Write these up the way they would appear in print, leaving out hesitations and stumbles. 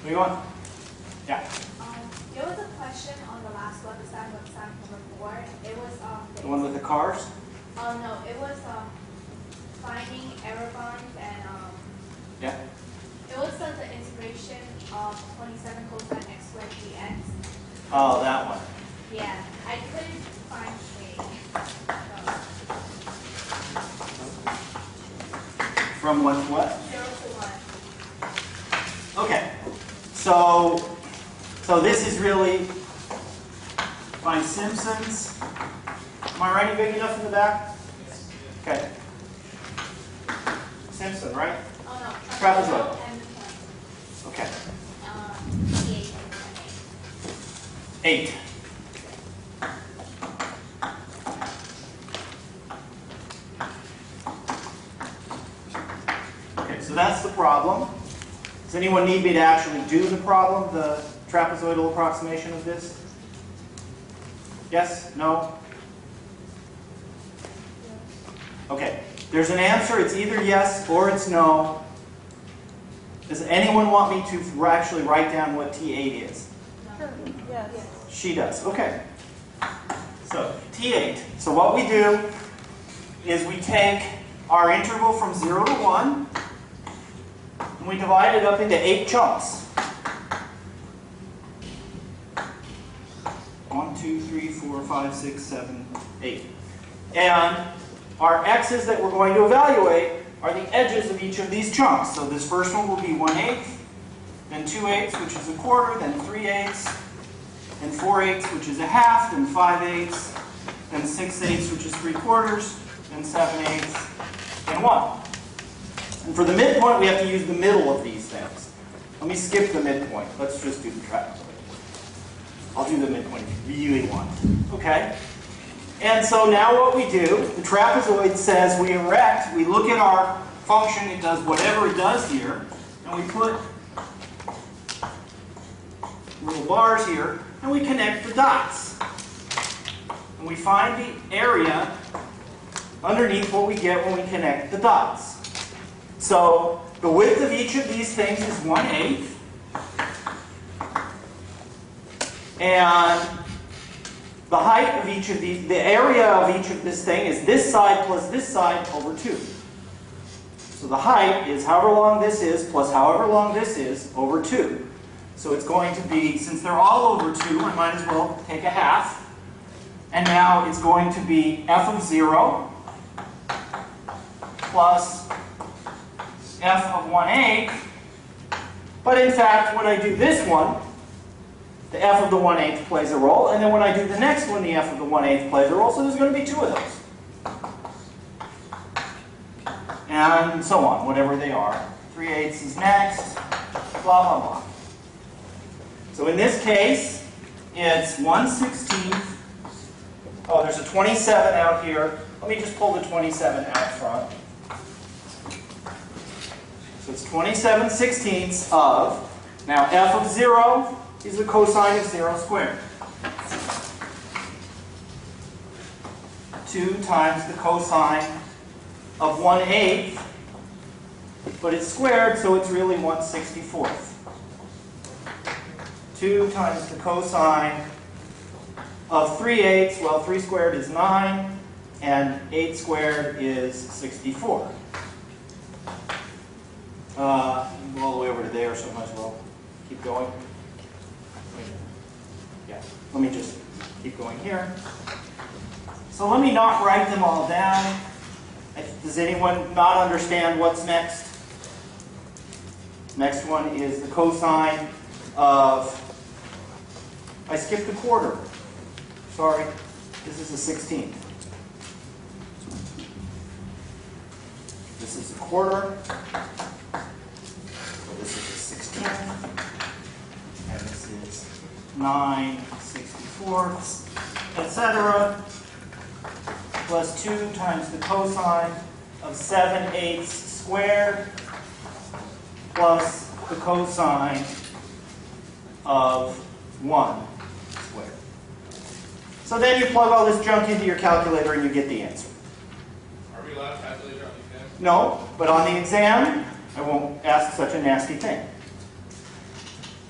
What do you want? Yeah. There was a question on the last website number 4. It was The one with the cars? no, it was finding error bonds and Yeah. it was the integration of 27 cosine x squared dx. Oh, that one. Yeah, I couldn't find From what? 0 to 1. Okay. So this is really my Simpsons. Am I writing big enough in the back? Okay. Simpson, right? Oh no. Trapezoid. And Okay. 8 and 8. Okay, so that's the problem. Does anyone need me to actually do the problem, the trapezoidal approximation of this? Yes? No? Okay. There's an answer. It's either yes or it's no. Does anyone want me to actually write down what T8 is? Sure. Yes. She does. Okay. So T8. So what we do is we take our interval from 0 to 1 and we divide it up into 8 chunks. 1, 2, 3, 4, 5, 6, 7, 8. And our x's that we're going to evaluate are the edges of each of these chunks. So this first one will be 1/8, then 2/8, which is a quarter, then 3/8, then 4/8, which is a half, then 5/8, then 6/8, which is 3/4, then 7/8, and 1. And for the midpoint, we have to use the middle of these things. Let me skip the midpoint. Let's just do the trapezoid. I'll do the midpoint if you really want. Okay? And so now what we do, the trapezoid says we erect, we look at our function, it does whatever it does here, and we put little bars here, and we connect the dots. And we find the area underneath what we get when we connect the dots. So the width of each of these things is 1/8. And the height of each of these, the area of each of this thing is this side plus this side over 2. So the height is however long this is plus however long this is over 2. So it's going to be, since they're all over 2, I might as well take a half. And now it's going to be f of 0 plus f of 1/8. But in fact, when I do this one, the f of the 1/8 plays a role. And then when I do the next one, the f of the 1/8 plays a role. So there's going to be 2 of those. And so on, whatever they are. 3/8 is next, blah, blah, blah. So in this case, it's 1/16. Oh, there's a 27 out here. Let me just pull the 27 out front. So it's 27/16 of, now f of 0 is the cosine of 0 squared. 2 times the cosine of 1/8, but it's squared, so it's really 1/64. 2 times the cosine of 3/8, well, 3 squared is 9, and 8 squared is 64. Go all the way over to there, so I might as well keep going. Yeah, let me just keep going here. So let me not write them all down. Does anyone not understand what's next? Next one is the cosine of, I skipped a quarter. Sorry, this is a 16th. This is a quarter. So this is a 16th. And this is 9/64, etc. Plus 2 times the cosine of 7/8 squared plus the cosine of 1 squared. So then you plug all this junk into your calculator and you get the answer. Are we allowed to calculate on the exam? No, but on the exam, I won't ask such a nasty thing.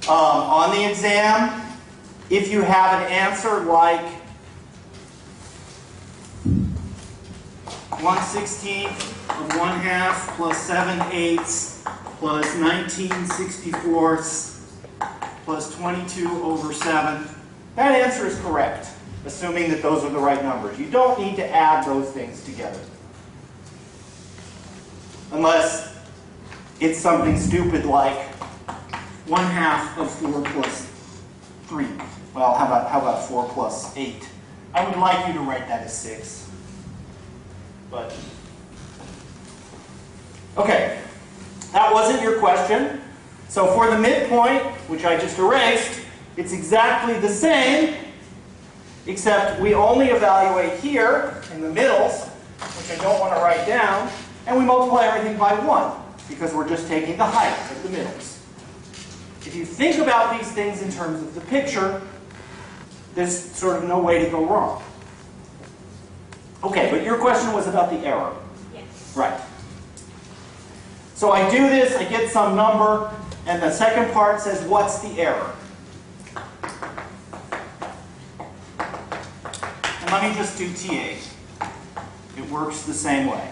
On the exam, if you have an answer like 1/16 of 1/2 plus 7/8 plus 19/64 plus 22/7, that answer is correct, assuming that those are the right numbers. You don't need to add those things together. Unless it's something stupid like 1/2 of 4 plus 3. Well, how about 4 plus 8? I would like you to write that as 6. But, okay, that wasn't your question. So for the midpoint, which I just erased, it's exactly the same, except we only evaluate here in the middles, which I don't want to write down, and we multiply everything by 1, because we're just taking the height of the middles. If you think about these things in terms of the picture, there's sort of no way to go wrong. Okay, but your question was about the error. Yes. Right. So I do this, I get some number, and the second part says, what's the error? And let me just do T8. It works the same way.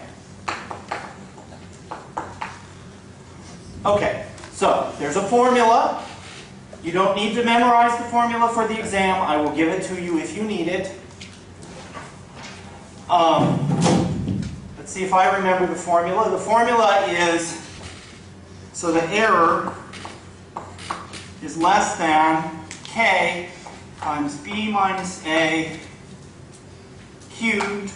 Okay, so there's a formula. You don't need to memorize the formula for the exam. I will give it to you if you need it. Let's see if I remember the formula. The formula is, so the error is less than k times b minus a cubed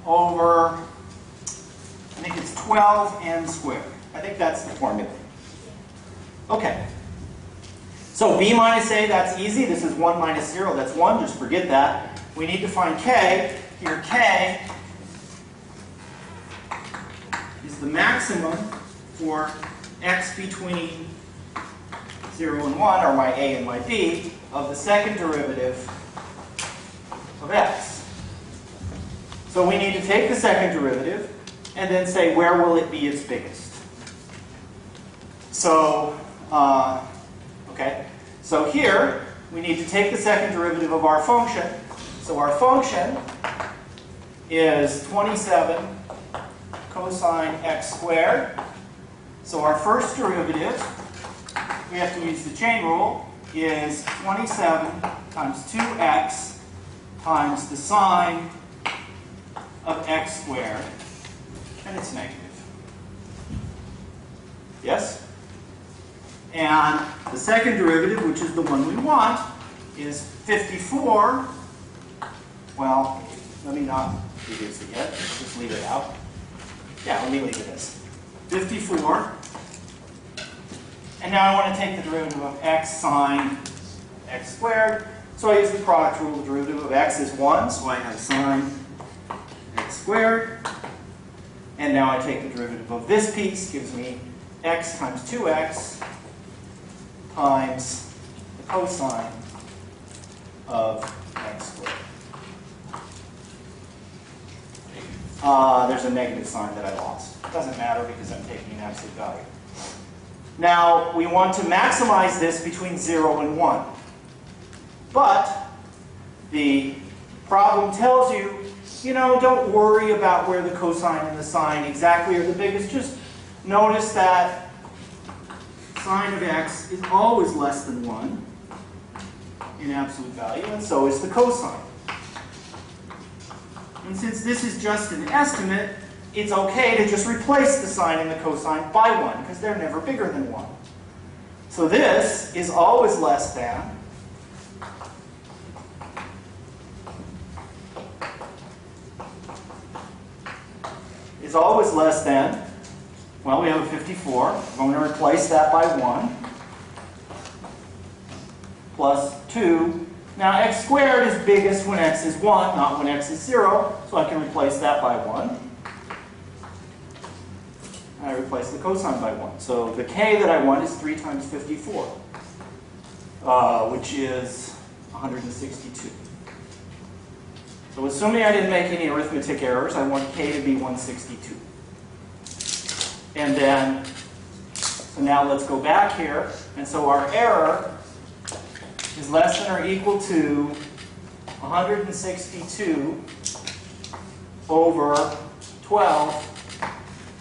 over, I think it's 12n squared. I think that's the formula. Okay. So b minus a, that's easy. This is 1 minus 0, that's 1. Just forget that. We need to find k. Here k is the maximum for x between 0 and 1, or my a and my b, of the second derivative of x. So we need to take the second derivative and then say, where will it be its biggest? So, okay. So here, we need to take the second derivative of our function. So our function is 27 cosine x squared. So our first derivative, we have to use the chain rule, is 27 times 2x times the sine of x squared, and it's negative. Yes? And the second derivative, which is the one we want, is 54. Well, let me not reduce it yet. Just leave it out. Yeah, let me leave it as 54. And now I want to take the derivative of x sine x squared. So I use the product rule. The derivative of x is 1, so I have sine x squared. And now I take the derivative of this piece, gives me x times 2x times the cosine of x squared. There's a negative sign that I lost. It doesn't matter because I'm taking an absolute value. Now, we want to maximize this between 0 and 1. But the problem tells you, you know, don't worry about where the cosine and the sine exactly are the biggest. Just notice that sine of x is always less than 1 in absolute value, and so is the cosine. And since this is just an estimate, it's okay to just replace the sine and the cosine by 1, because they're never bigger than 1. So this is always less than well, we have a 54. I'm going to replace that by 1 plus 2. Now, x squared is biggest when x is 1, not when x is 0, so I can replace that by 1. And I replace the cosine by 1. So the k that I want is 3 times 54, which is 162. So assuming I didn't make any arithmetic errors, I want k to be 162. And then So now let's go back here. And so our error is less than or equal to 162 over 12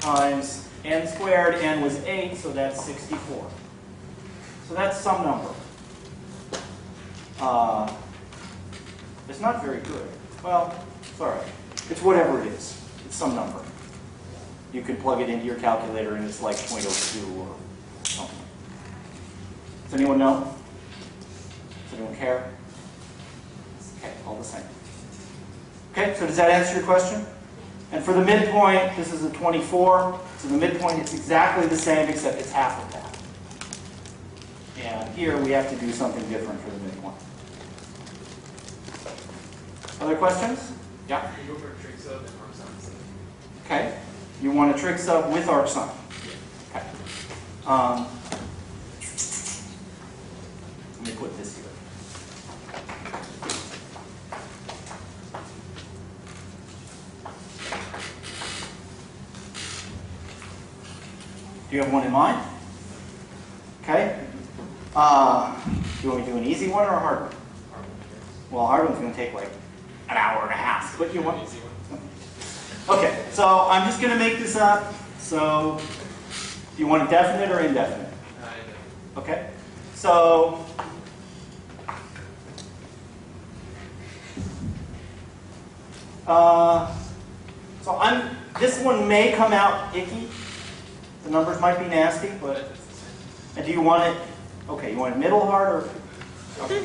times n squared. N was 8, so that's 64. So that's some number. It's not very good. Well, it's all right. It's whatever it is. It's some number. You can plug it into your calculator and it's like 0.02 or something. Does anyone know? Does anyone care? Okay, all the same. Okay, so does that answer your question? And for the midpoint, this is a 24. So the midpoint, it's exactly the same except it's half of that. And here we have to do something different for the midpoint. Other questions? Yeah? You go for a trig sub and arm sum. Okay. You want a trig sub with arc sum. Okay. Let me put this here. Do you have one in mind? Okay. Do you want me to do an easy one or a hard one? Well, a hard one's going to take like an hour and a half. What do you want? Okay, so I'm just going to make this up. So, do you want it definite or indefinite? Okay. So, this one may come out icky. The numbers might be nasty, but and do you want it? Okay, you want it middle hard or? Okay.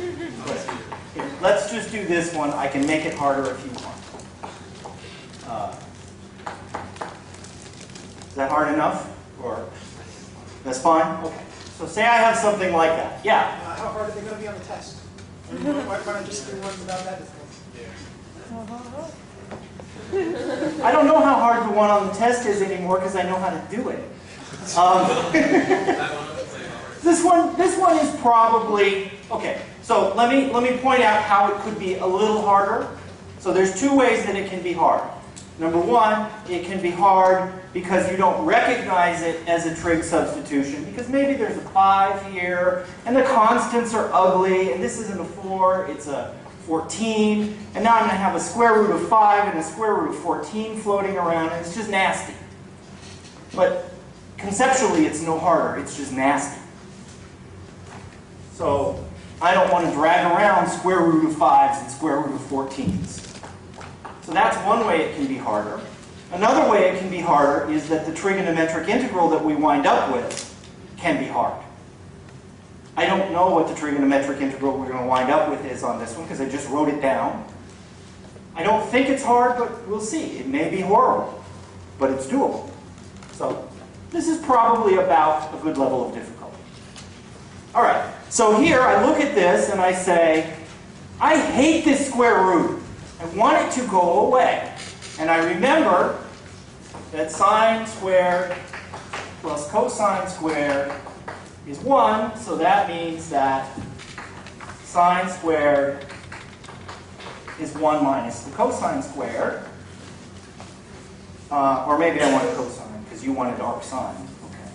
Here, let's just do this one. I can make it harder if you want. Is that hard enough? Or that's fine? Okay. So say I have something like that. Yeah? How hard are they going to be on the test? Why don't just do ones about that? I don't know how hard the one on the test is anymore because I know how to do it. This one is probably, okay, so let me point out how it could be a little harder. So there's two ways that it can be hard. Number one, it can be hard because you don't recognize it as a trig substitution, because maybe there's a 5 here, and the constants are ugly, and this isn't a 4, it's a 14, and now I'm going to have a square root of 5 and a square root of 14 floating around, and it's just nasty. But conceptually, it's no harder, it's just nasty. So I don't want to drag around square root of 5s and square root of 14s. So that's one way it can be harder. Another way it can be harder is that the trigonometric integral that we wind up with can be hard. I don't know what the trigonometric integral we're going to wind up with is on this one because I just wrote it down. I don't think it's hard, but we'll see. It may be horrible, but it's doable. So this is probably about a good level of difficulty. All right, so here I look at this and I say, I hate this square root. I want it to go away. And I remember that sine squared plus cosine squared is 1, so that means that sine squared is 1 minus the cosine squared. Or maybe I wanted cosine, because you wanted arc sine. Okay.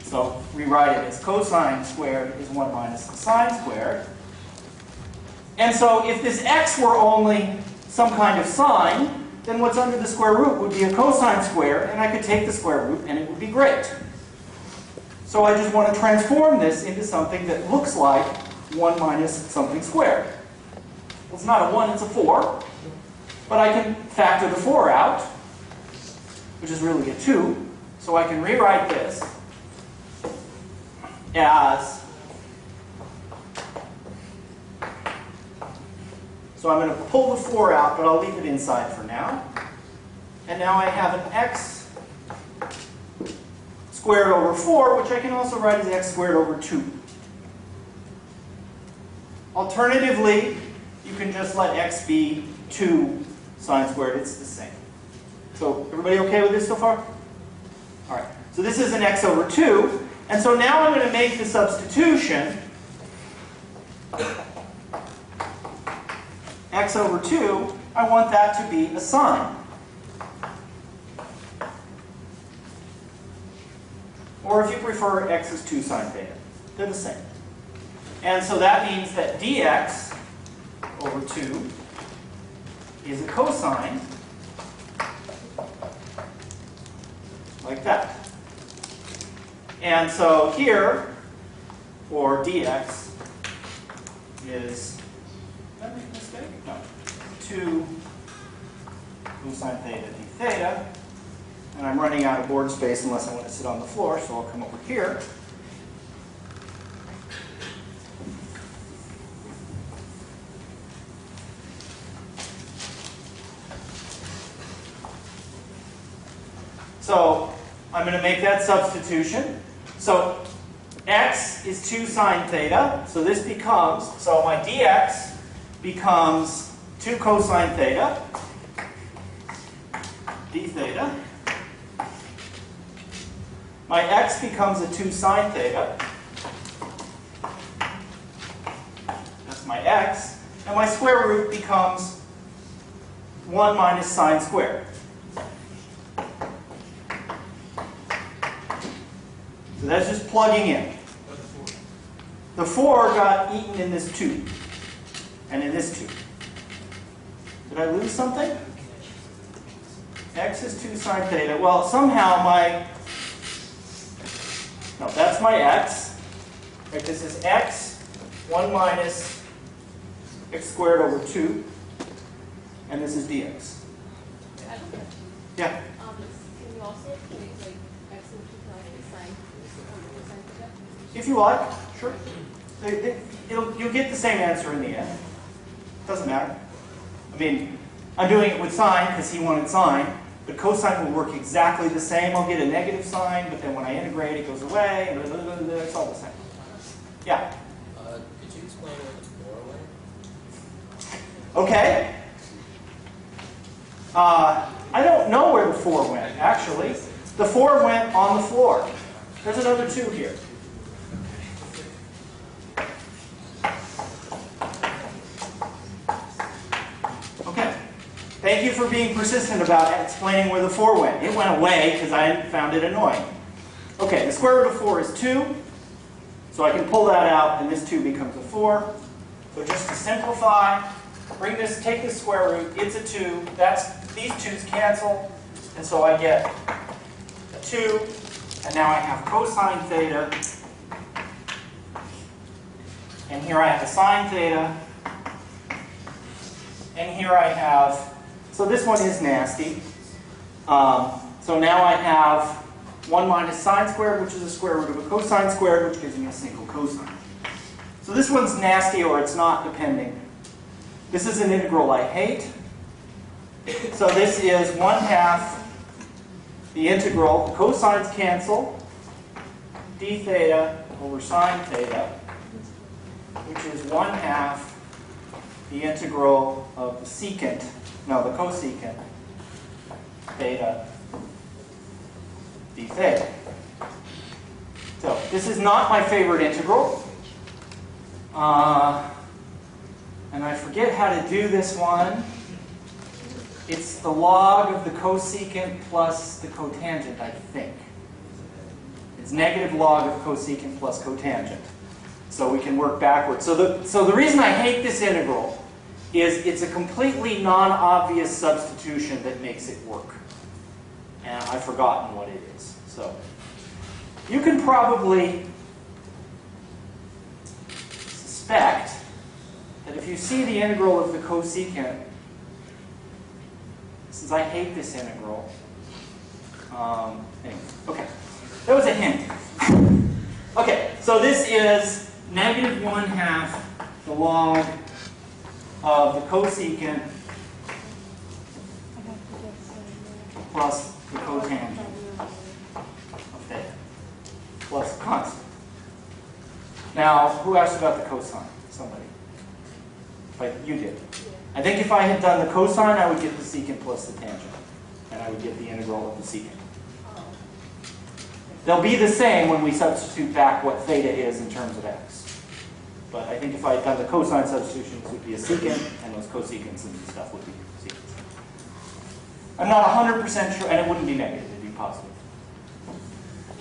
So rewrite it as cosine squared is 1 minus the sine squared. And so if this x were only some kind of sine, then what's under the square root would be a cosine squared, and I could take the square root and it would be great. So I just want to transform this into something that looks like 1 minus something squared. Well, it's not a 1, it's a 4. But I can factor the 4 out, which is really a 2. So I can rewrite this as, so I'm going to pull the 4 out, but I'll leave it inside for now. And now I have an x squared over 4, which I can also write as x squared over 2. Alternatively, you can just let x be 2 sine squared. It's the same. So everybody okay with this so far? All right. So this is an x over 2. And so now I'm going to make the substitution. X over 2, I want that to be a sine. or if you prefer, x is 2 sine theta. They're the same. And so that means that dx over 2 is a cosine like that. And so here, for dx is, did I make a mistake? No. 2 cosine theta d theta. And I'm running out of board space unless I want to sit on the floor, so I'll come over here. So I'm going to make that substitution. So x is 2 sine theta. So this becomes, so my dx becomes 2 cosine theta d theta. My x becomes a 2 sine theta. That's my x. And my square root becomes 1 minus sine squared. So that's just plugging in. The 4 got eaten in this 2. And in this 2. Did I lose something? X is 2 sine theta. Well, somehow my... No, that's my x. Right, this is x, 1 minus x squared over 2. And this is dx. I don't know. Yeah. Can you also make like x into sine theta? If you like, sure. You'll get the same answer in the end. Doesn't matter. I mean, I'm doing it with sine because he wanted sine, but cosine will work exactly the same. I'll get a negative sign, but then when I integrate, it goes away, and it's all the same. Yeah? Could you explain where the 4 went? Okay. I don't know where the 4 went, actually. The 4 went on the floor. There's another 2 here. Okay. Thank you for being persistent about explaining where the 4 went. It went away because I found it annoying. Okay, the square root of 4 is 2. So I can pull that out, and this 2 becomes a 4. So just to simplify, take this square root, it's a 2. These 2's cancel, and so I get a 2, and now I have cosine theta, and here I have a sine theta, and here I have, so this one is nasty. So now I have 1 minus sine squared, which is the square root of a cosine squared, which gives me a single cosine. So this one's nasty, or it's not, depending. This is an integral I hate. So this is 1/2 the integral, the cosines cancel, d theta over sine theta, which is 1/2 the integral of the the cosecant theta d theta. So this is not my favorite integral. And I forget how to do this one. It's the log of the cosecant plus the cotangent, I think. It's negative log of cosecant plus cotangent. So we can work backwards. So the reason I hate this integral is it's a completely non-obvious substitution that makes it work. And I've forgotten what it is. So you can probably suspect that if you see the integral of the cosecant, since I hate this integral, anyway, okay, that was a hint. Okay, so this is negative 1/2 the log of the cosecant plus the cotangent of theta plus constant. Now, who asked about the cosine? Somebody. You did. I think if I had done the cosine, I would get the secant plus the tangent. And I would get the integral of the secant. They'll be the same when we substitute back what theta is in terms of x. But I think if I had done the cosine substitutions, it would be a secant, and those cosecants and stuff would be secants. I'm not 100% sure, and it wouldn't be negative, it'd be positive.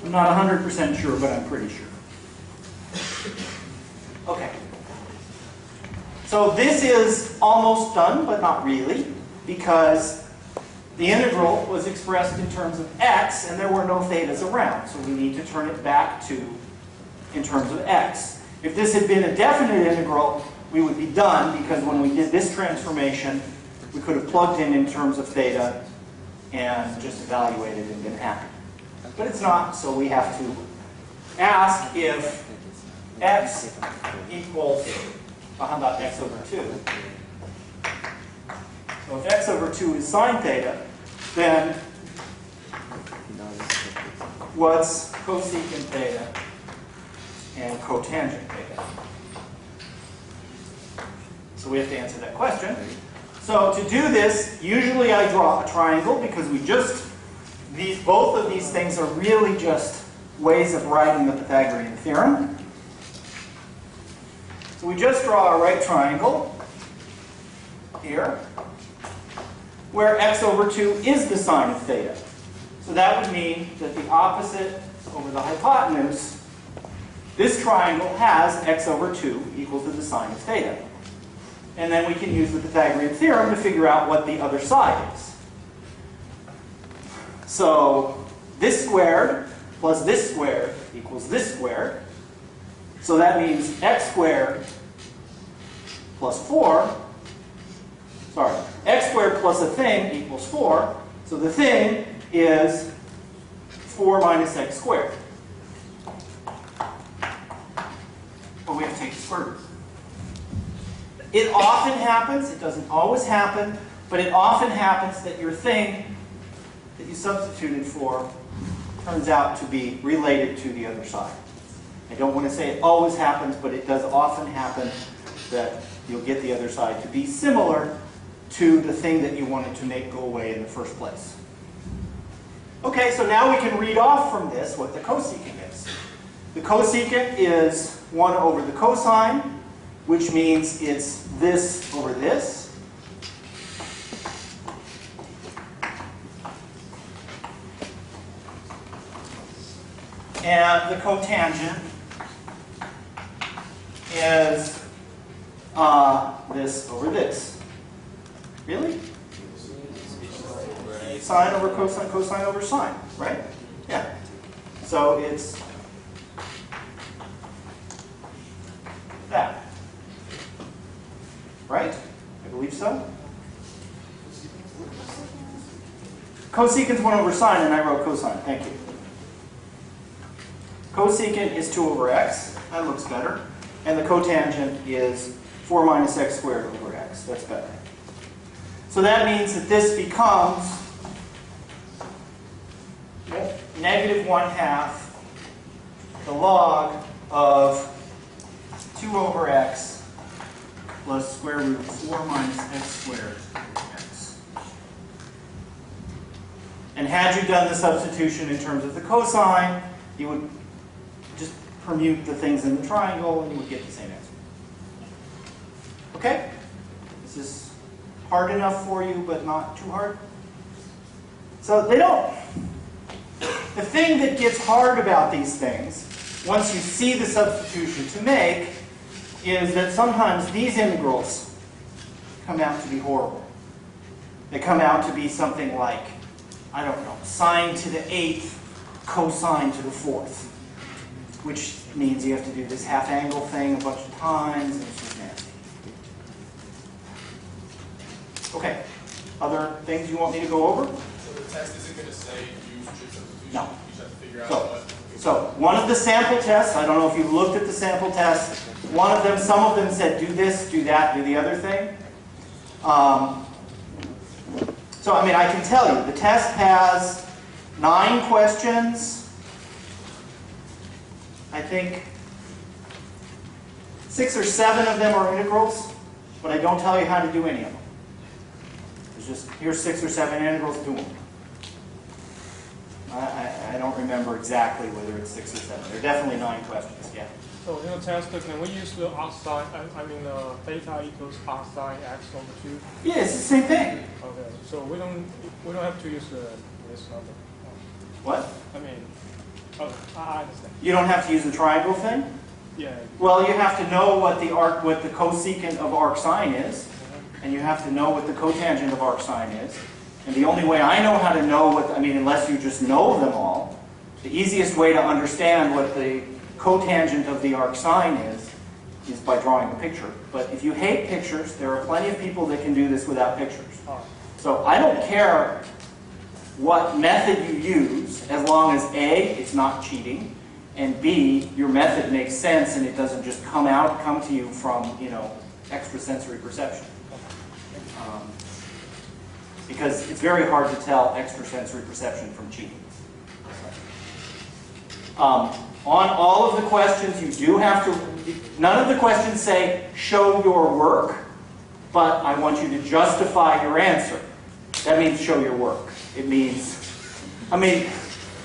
I'm not 100% sure, but I'm pretty sure. Okay. So this is almost done, but not really, because the integral was expressed in terms of x, and there were no thetas around. So we need to turn it back to in terms of x. If this had been a definite integral, we would be done, because when we did this transformation, we could have plugged in terms of theta and just evaluated and been happy. But it's not, so we have to ask if x equals, well, how about x over 2? So if x over 2 is sine theta, then what's cosecant theta and cotangent theta? So we have to answer that question. So to do this, usually I draw a triangle, because both of these things are really just ways of writing the Pythagorean theorem. So we just draw a right triangle here, where x over 2 is the sine of theta. So that would mean that the opposite over the hypotenuse, this triangle has x over 2 equal to the sine of theta. And then we can use the Pythagorean theorem to figure out what the other side is. So this squared plus this squared equals this squared. So that means x squared plus 4, x squared plus a thing equals 4. So the thing is 4 minus x squared. But we have to take the square root. It often happens, it doesn't always happen, but it often happens that your thing that you substituted for turns out to be related to the other side. I don't want to say it always happens, but it does often happen that you'll get the other side to be similar to the thing that you wanted to make go away in the first place. Okay, so now we can read off from this what the cosecant is. The cosecant is 1 over the cosine, which means it's this over this. And the cotangent is this over this. Really? Sine over cosine, cosine over sine, right? Yeah. So it's that. Right? I believe so. Cosecant's 1 over sine, and I wrote cosine. Thank you. Cosecant is 2 over x. That looks better. And the cotangent is 4 minus x squared over x. That's better. So that means that this becomes negative 1/2 the log of 2 over x plus square root of 4 minus x squared x. And had you done the substitution in terms of the cosine, you would just permute the things in the triangle and you would get the same answer. Okay? This is hard enough for you, but not too hard. So they don't. The thing that gets hard about these things, once you see the substitution to make, is that sometimes these integrals come out to be horrible. They come out to be something like, I don't know, sine to the 8th, cosine to the 4th, which means you have to do this half angle thing a bunch of times, and it's just nasty. Okay, other things you want me to go over? So the test isn't going to say use trig substitution? No. You just have to figure out So, what... so one of the sample tests, I don't know if you've looked at the sample test, one of them, some of them said do this, do that, do the other thing. So I mean, I can tell you, the test has 9 questions. I think 6 or 7 of them are integrals, but I don't tell you how to do any of them. It's just, here's 6 or 7 integrals, do them. I don't remember exactly whether it's 6 or 7. There are definitely 9 questions, yeah. So in the test, can we use the arcsine, theta equals arcsine x over 2? Yeah, it's the same thing. Okay, so we don't have to use this number. What? I mean, Oh, I understand. You don't have to use the triangle thing? Yeah. Well, you have to know what the cosecant of arc sine is, and you have to know what the cotangent of arc sine is. And the only way I know how to know what, unless you just know them all, the easiest way to understand what the cotangent of the arc sine is by drawing a picture. But if you hate pictures, there are plenty of people that can do this without pictures. So I don't care what method you use, as long as A, it's not cheating, and B, your method makes sense and it doesn't just come to you from, extrasensory perception. Because it's very hard to tell extrasensory perception from cheating. On all of the questions, you do have to, none of the questions say, show your work, but I want you to justify your answer. That means show your work. It means,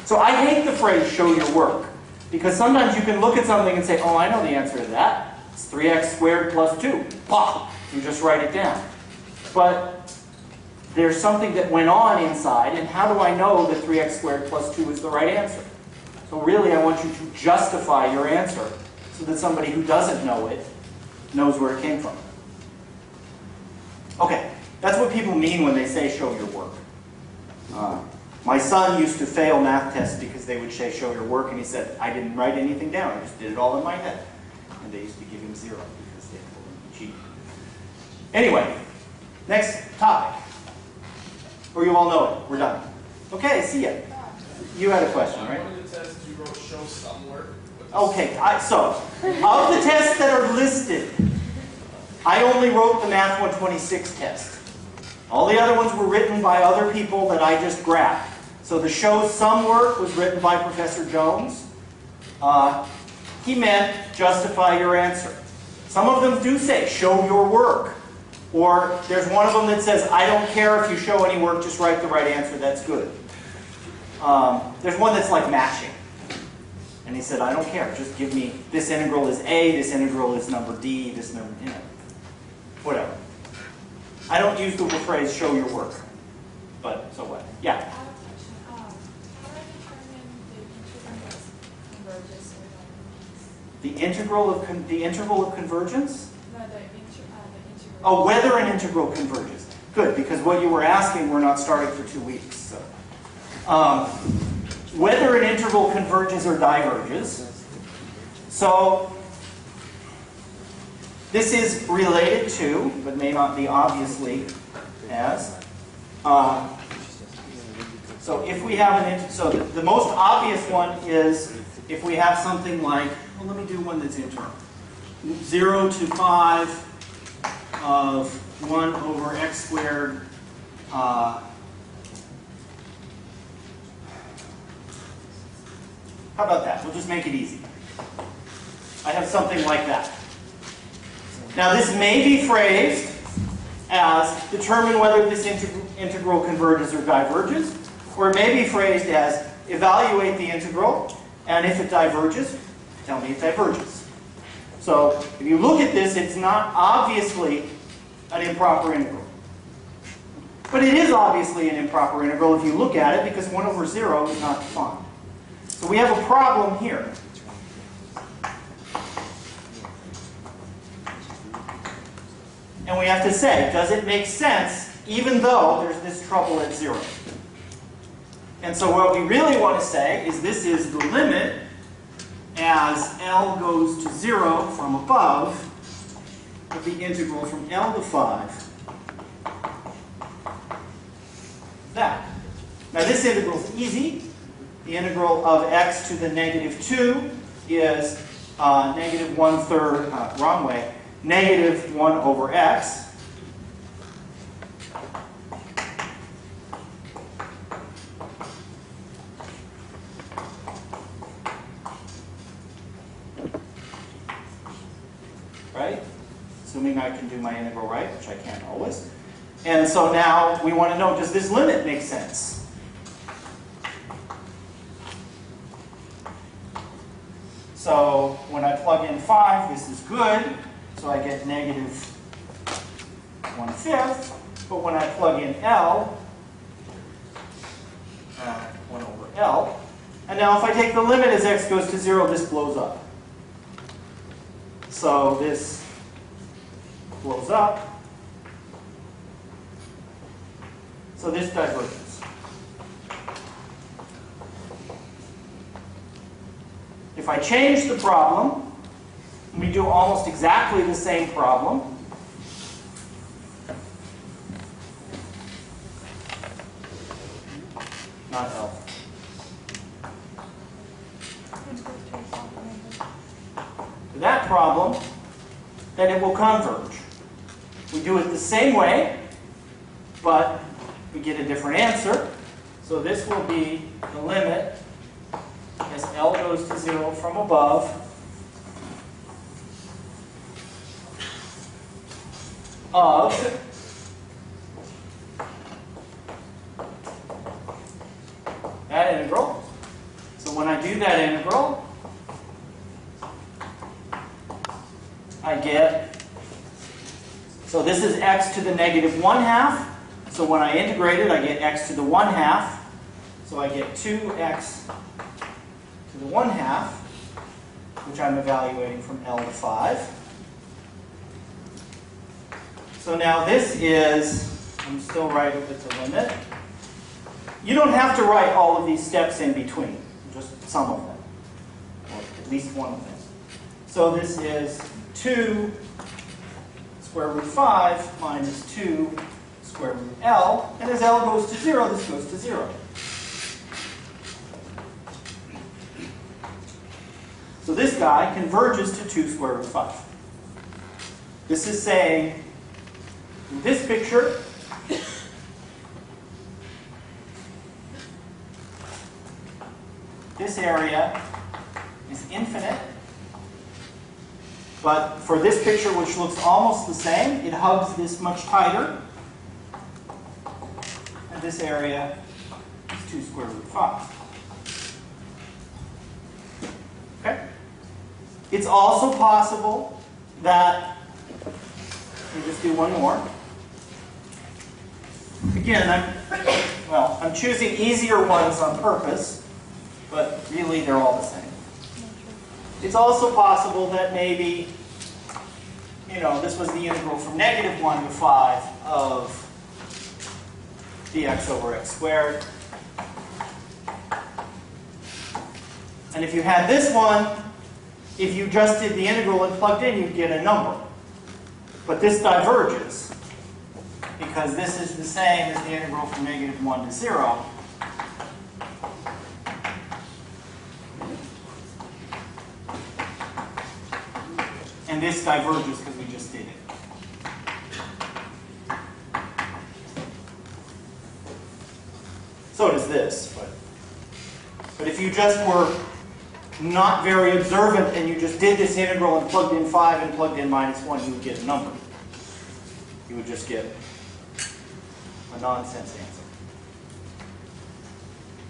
so I hate the phrase show your work, because sometimes you can look at something and say, oh, I know the answer to that. It's 3x squared plus 2. Pop! You just write it down. But there's something that went on inside, and how do I know that 3x squared plus 2 is the right answer? So really, I want you to justify your answer so that somebody who doesn't know it knows where it came from. Okay, that's what people mean when they say show your work. My son used to fail math tests because they would say show your work, and he said, I didn't write anything down, I just did it all in my head. And they used to give him 0 because they told him to cheat. Anyway, next topic. Or you all know it, we're done. Okay, see ya. You had a question, right? One of the tests you wrote show some work. Okay, so, of the tests that are listed, I only wrote the MAT126 test. All the other ones were written by other people that I just grabbed. So the show some work was written by Professor Jones. He meant justify your answer. Some of them do say show your work. Or there's one of them that says, I don't care if you show any work, just write the right answer, that's good. There's one that's like matching. And he said, I don't care, just give me, this integral is A, this integral is number D, this number, whatever. I don't use the phrase show your work. But, so what? Yeah? I have a question. How do I determine the integral converges or The integral of convergence? No, the integral. Oh, whether an integral converges. Good, because what you were asking, we're not starting for 2 weeks. So. Whether an integral converges or diverges. So, this is related to, but may not be obviously as. So if we have the most obvious one is if we have something like, well, let me do one that's internal. 0 to 5 of 1 over x squared how about that? We'll just make it easy. I have something like that. Now this may be phrased as determine whether this integral converges or diverges, or it may be phrased as evaluate the integral, and if it diverges, tell me it diverges. So if you look at this, it's not obviously an improper integral. But it is obviously an improper integral if you look at it, because 1 over 0 is not defined. So we have a problem here. And we have to say, does it make sense even though there's this trouble at 0? And so what we really want to say is this is the limit as L goes to 0 from above of the integral from L to 5. That. Now this integral is easy. The integral of x to the negative 2 is negative 1/3, wrong way, negative 1 over x. Right? Assuming I can do my integral right, which I can't always. And so now we want to know, does this limit make sense? So when I plug in 5, this is good. So I get negative 1/5. But when I plug in L, 1 over L, And now if I take the limit as x goes to 0, this blows up. So this blows up. So this diverges. If I change the problem, we do almost exactly the same problem. Not L. That problem, then it will converge. We do it the same way, but we get a different answer. So this will be the limit as L goes to 0 from above of that integral. So when I do that integral, I get, so this is x to the negative 1/2. So when I integrate it, I get x to the 1/2. So I get 2x to the 1/2, which I'm evaluating from L to 5. So now this is, I'm still writing with the limit. You don't have to write all of these steps in between, just some of them, or at least one of them. So this is 2 square root 5 minus 2 square root L, and as L goes to 0, this goes to 0. So this guy converges to 2 square root 5. This is saying, in this picture, this area is infinite, but for this picture, which looks almost the same, it hugs this much tighter, and this area is 2 square root 5. Okay? It's also possible that, let me just do one more. Again, I'm choosing easier ones on purpose, but really they're all the same. It's also possible that maybe, this was the integral from negative 1 to 5 of dx over x squared. And if you had this one, if you just did the integral and plugged in, you'd get a number. But this diverges, because this is the same as the integral from negative 1 to 0. And this diverges because we just did it. So does this. But if you just were not very observant and you just did this integral and plugged in 5 and plugged in minus 1, you would get a number. You would just get a nonsense answer.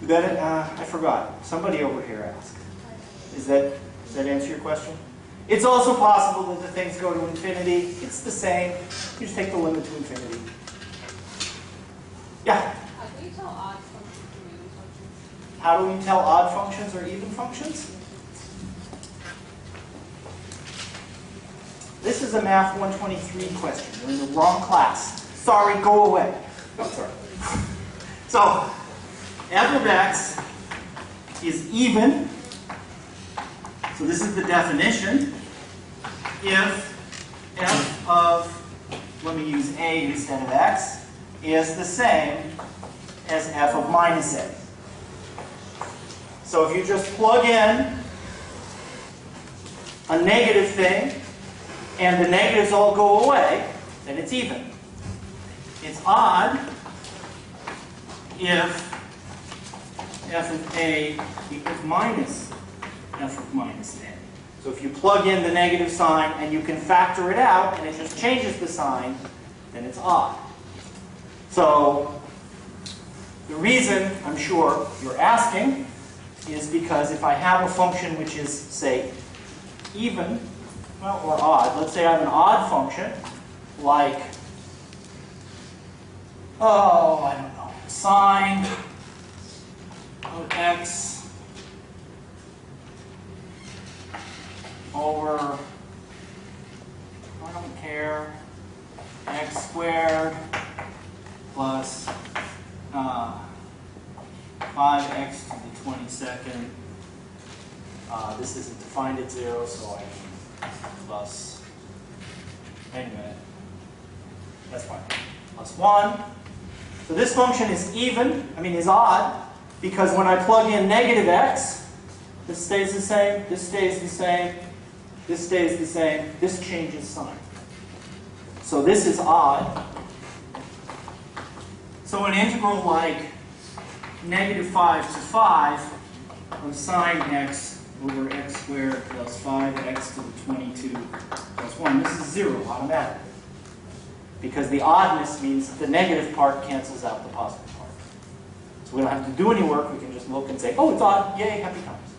Then I forgot. Somebody over here asked. Does that answer your question? It's also possible that the things go to infinity. It's the same. You just take the limit to infinity. Yeah? How do you tell odd functions from even functions? How do we tell odd functions or even functions? This is a MAT132 question. You're in the wrong class. Sorry, go away. No, sorry. So, f of x is even. So this is the definition. If f of, let me use a instead of x, is the same as f of minus a. So if you just plug in a negative thing, and the negatives all go away, then it's even. It's odd if f of a equals minus f of minus a. So if you plug in the negative sign and you can factor it out, and it just changes the sign, then it's odd. So the reason, I'm sure, you're asking is because if I have a function which is, say, even, well, or odd, let's say I have an odd function, like, I don't know, sine of x over, I don't care, x squared plus 5x to the 22nd. This isn't defined at 0, so I can plus, wait a minute, that's fine, plus 1. So this function is is odd, because when I plug in negative x, this stays the same, this stays the same, this stays the same, this changes sign. So this is odd. So an integral like negative 5 to 5 of sine x over x squared plus 5x to the 22 plus 1, this is 0 automatically. Because the oddness means that the negative part cancels out the positive part. So we don't have to do any work, we can just look and say, oh, it's odd, yay, happy times.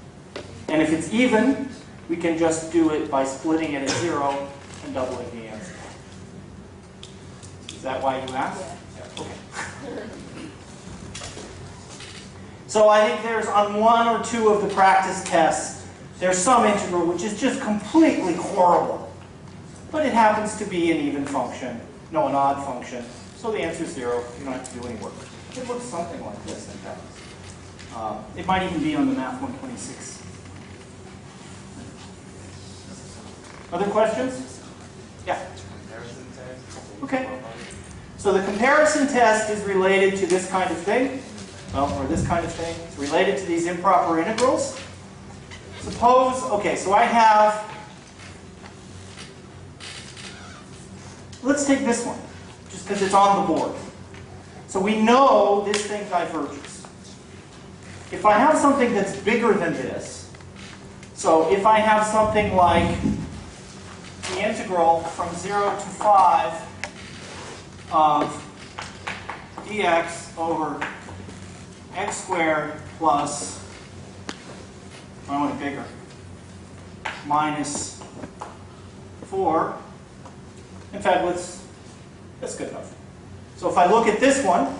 And if it's even, we can just do it by splitting it at 0 and doubling the answer. Is that why you asked? Yeah. Okay. So I think there's on 1 or 2 of the practice tests, there's some integral which is just completely horrible. But it happens to be an even function, no, an odd function. So the answer is 0. You don't have to do any work. It looks something like this in fact. It might even be on the MAT132. Other questions? Yeah. Okay. So the comparison test is related to this kind of thing. Well, or this kind of thing. It's related to these improper integrals. Suppose, okay, so I have, let's take this one, just because it's on the board. So we know this thing diverges. If I have something that's bigger than this, so if I have something like the integral from 0 to 5 of dx over x squared plus, I want it bigger, minus 4. In fact, that's good enough. So if I look at this one,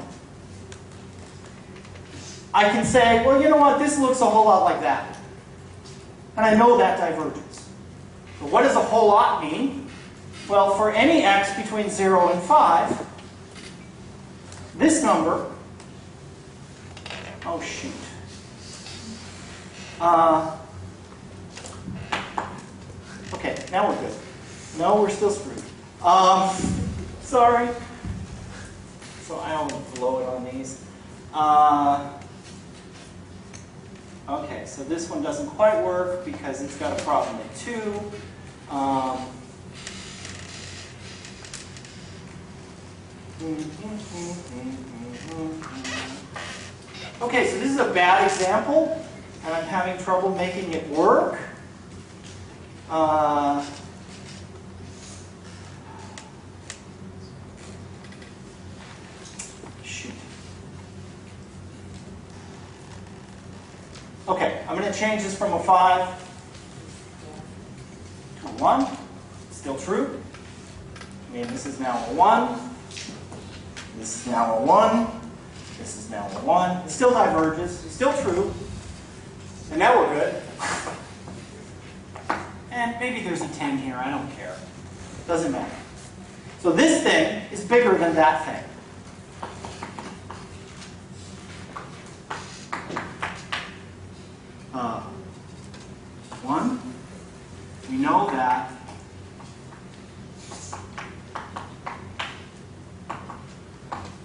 I can say, well, you know what, this looks a whole lot like that. And I know that diverges. So what does a whole lot mean? Well, for any x between 0 and 5, this number, oh shoot. Okay, now we're good. No, we're still screwed. Sorry. So I always blow it on these. Okay, so this one doesn't quite work because it's got a problem at 2. Okay, so this is a bad example, and I'm having trouble making it work. Shoot. Okay, I'm going to change this from a 5 to a 1. Still true. I mean, this is now a 1. This is now a 1. This is now a 1. It still diverges. It's still true. And now we're good. And maybe there's a 10 here. I don't care. Doesn't matter. So this thing is bigger than that thing. One, we know that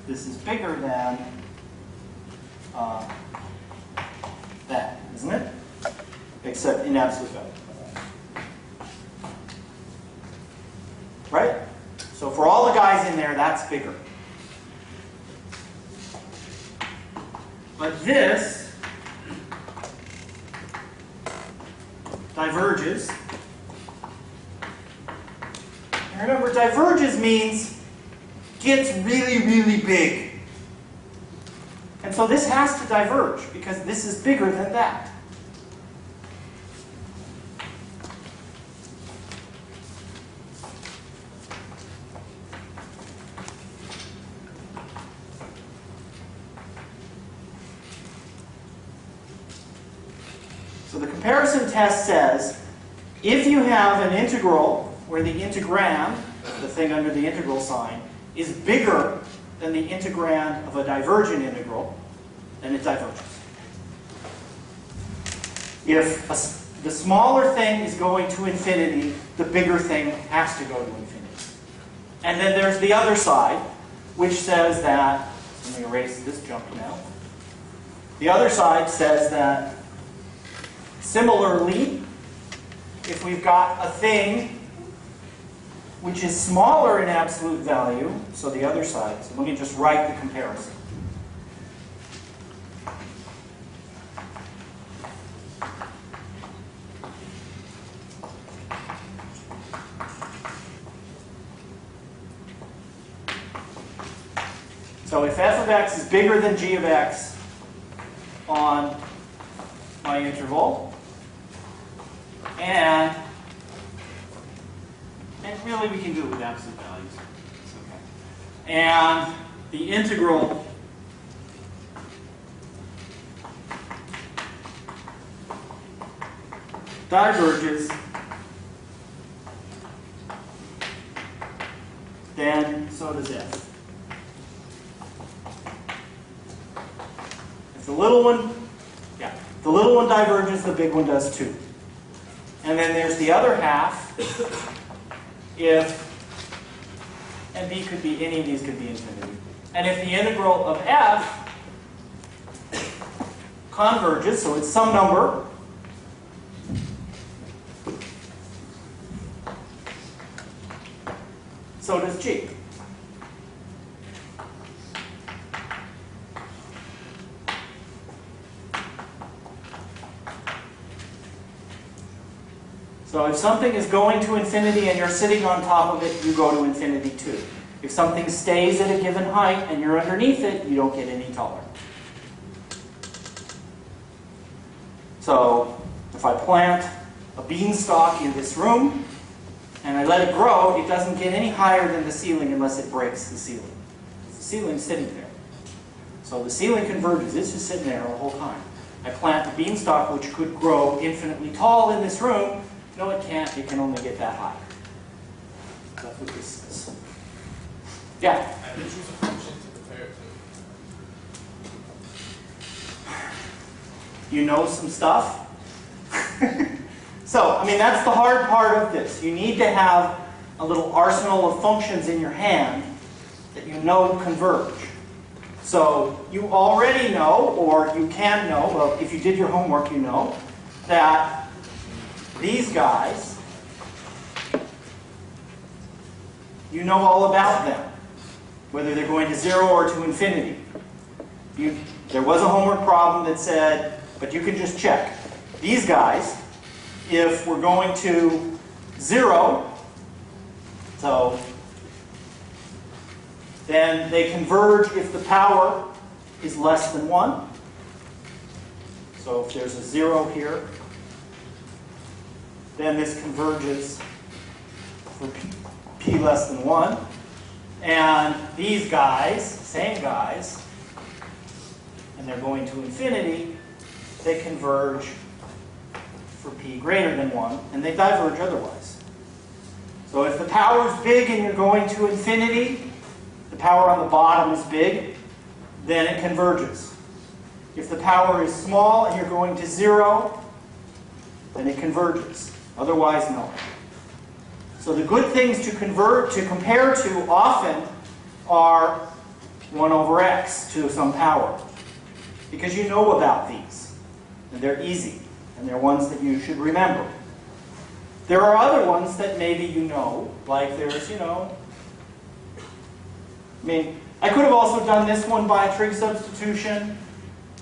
this is bigger than that, isn't it? Except in absolute value. Right? So for all the guys in there, that's bigger. But this diverges. And remember, diverges means gets really, really big. And so this has to diverge because this is bigger than that. So the comparison test says If you have an integral where the integrand, the thing under the integral sign, is bigger than the integrand of a divergent integral, then it diverges. If the smaller thing is going to infinity, the bigger thing has to go to infinity. And then there's the other side, which says that, let me erase this jump now. The other side says that, similarly, if we've got a thing which is smaller in absolute value, so the other side, so let me just write the comparison. So if f of x is bigger than g of x on my interval, and really we can do it with absolute values. It's okay. And the integral diverges, then so does f. If the little one, the little one diverges, the big one does too. And then there's the other half. If, and b could be, any of these could be infinity. And if the integral of f converges, so it's some number, so does g. So if something is going to infinity and you're sitting on top of it, you go to infinity too. If something stays at a given height and you're underneath it, you don't get any taller. So if I plant a beanstalk in this room and I let it grow, it doesn't get any higher than the ceiling unless it breaks the ceiling. The ceiling's sitting there. So the ceiling converges. It's just sitting there the whole time. I plant a beanstalk which could grow infinitely tall in this room. No, it can't. It can only get that high. That's what this is. Yeah? And choose a function to compare it to. You know some stuff? So, I mean, that's the hard part of this. You need to have a little arsenal of functions in your hand that you know converge. So, you already know, or you can know, well, if you did your homework, you know, that these guys, you know all about them, whether they're going to 0 or to infinity. There was a homework problem that said, but you can just check. These guys, if we're going to 0, so then they converge if the power is less than 1. So if there's a 0 here, then this converges for p less than 1. And these guys, same guys, and they're going to infinity, they converge for p greater than 1, and they diverge otherwise. So if the power is big and you're going to infinity, the power on the bottom is big, then it converges. If the power is small and you're going to 0, then it converges. Otherwise, no. So the good things to compare to often are 1 over x to some power. Because you know about these. And they're easy. And they're ones that you should remember. There are other ones that maybe you know. Like there's, I mean, I could have also done this one by trig substitution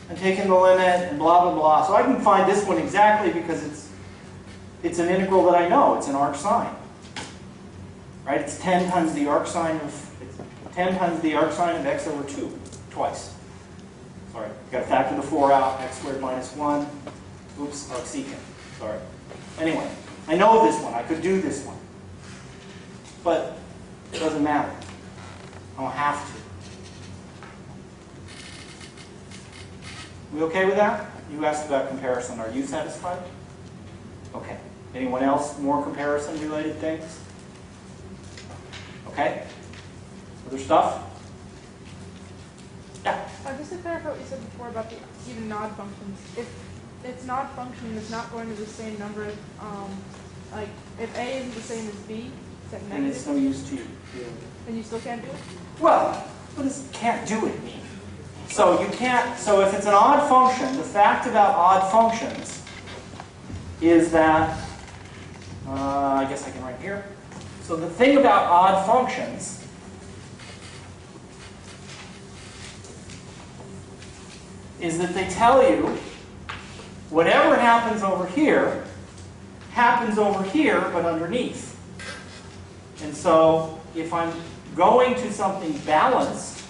and taken the limit and blah, blah, blah. So I can find this one exactly because it's an integral that I know. It's an arc sine. Right? It's 10 times the arc sine of x over 2, twice. Sorry, got to factor the 4 out, x squared minus 1. Oops, arcsecant. Sorry. Anyway, I know this one. I could do this one. But it doesn't matter. I don't have to. We okay with that? You asked about comparison. Are you satisfied? Okay. Anyone else? More comparison-related things? Okay. Other stuff? Yeah. Just to clarify what you said before about the even and odd functions, if it's not functioning, it's not going to the same number. Like if A isn't the same as B, is that And it's no negative? use to you. Then you still can't do it. Well, what does can't do it mean? So you can't, so if it's an odd function, the fact about odd functions is that, I guess I can write here. So the thing about odd functions is that they tell you whatever happens over here, but underneath. And so if I'm going to something balanced,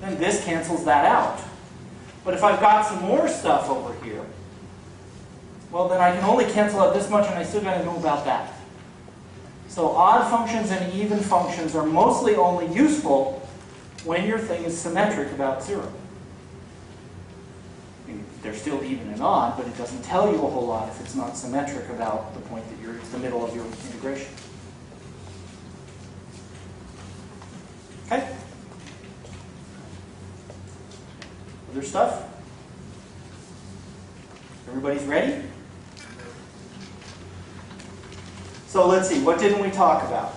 then this cancels that out. But if I've got some more stuff over here, well, then I can only cancel out this much, and I still got to know about that. So odd functions and even functions are mostly only useful when your thing is symmetric about 0. I mean, they're still even and odd, but it doesn't tell you a whole lot if it's not symmetric about the point that you're the middle of your integration. Okay? Other stuff? Everybody's ready? So let's see, what didn't we talk about?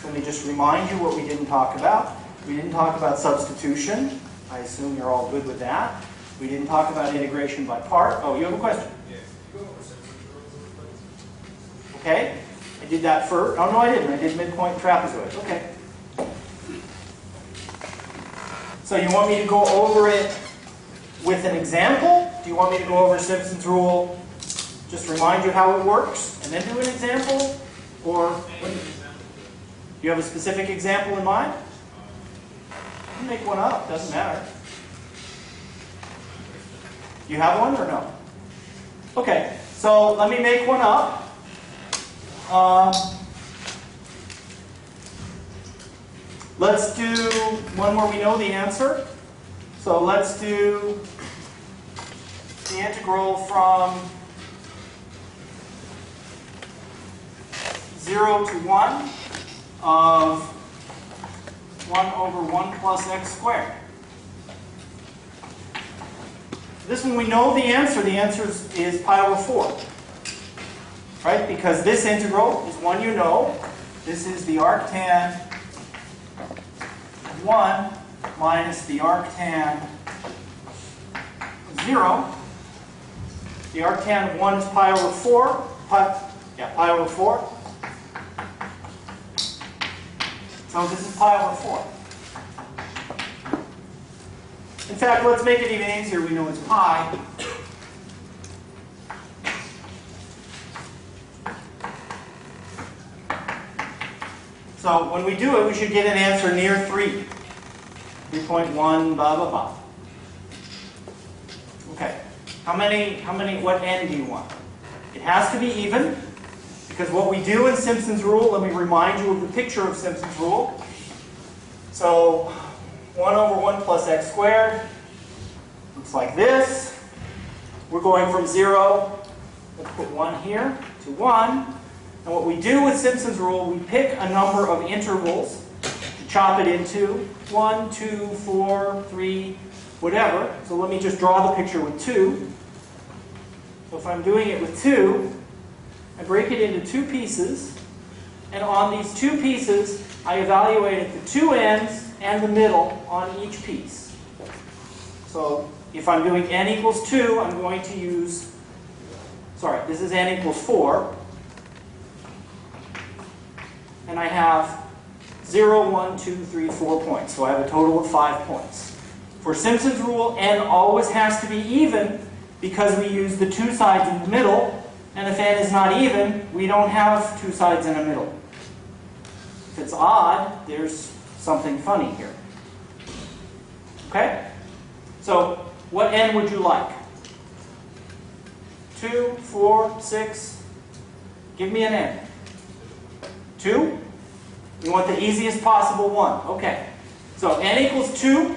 Let me just remind you what we didn't talk about. We didn't talk about substitution. I assume you're all good with that. We didn't talk about integration by part. Oh, you have a question? Okay. I did that first. Oh, no, I didn't. I did midpoint trapezoid. Okay. So you want me to go over it with an example? Do you want me to go over Simpson's rule, just remind you how it works, and then do an example? Or do you have a specific example in mind? You can make one up. Doesn't matter. Do you have one or no? Okay. So let me make one up. Let's do one where we know the answer. So let's do the integral from 0 to 1 of 1 over 1 plus x squared. This one we know the answer. The answer is pi over 4. Right? Because this integral is one you know. This is the arctan 1 minus the arctan 0. The arctan of 1 is pi over 4. Pi over 4. So this is pi over 4. In fact, let's make it even easier. We know it's pi. So when we do it, we should get an answer near 3. 3.1, blah, blah, blah. Okay. What n do you want? It has to be even, because what we do in Simpson's rule, let me remind you of the picture of Simpson's rule. So 1 over 1 plus x squared looks like this. We're going from 0, let's put 1 here, to 1. And what we do with Simpson's rule, we pick a number of intervals to chop it into 1, 2, 4, 3, whatever. So let me just draw the picture with 2. So if I'm doing it with 2, I break it into 2 pieces. And on these 2 pieces, I evaluate the 2 ends and the middle on each piece. So if I'm doing n equals 2, I'm going to use, this is n equals 4. And I have 0, 1, 2, 3, 4 points. So I have a total of 5 points. For Simpson's rule, n always has to be even because we use the 2 sides in the middle. And if n is not even, we don't have 2 sides in the middle. If it's odd, there's something funny here. Okay? So what n would you like? 2, 4, 6? Give me an n. 2? You want the easiest possible one. Okay. So n equals 2.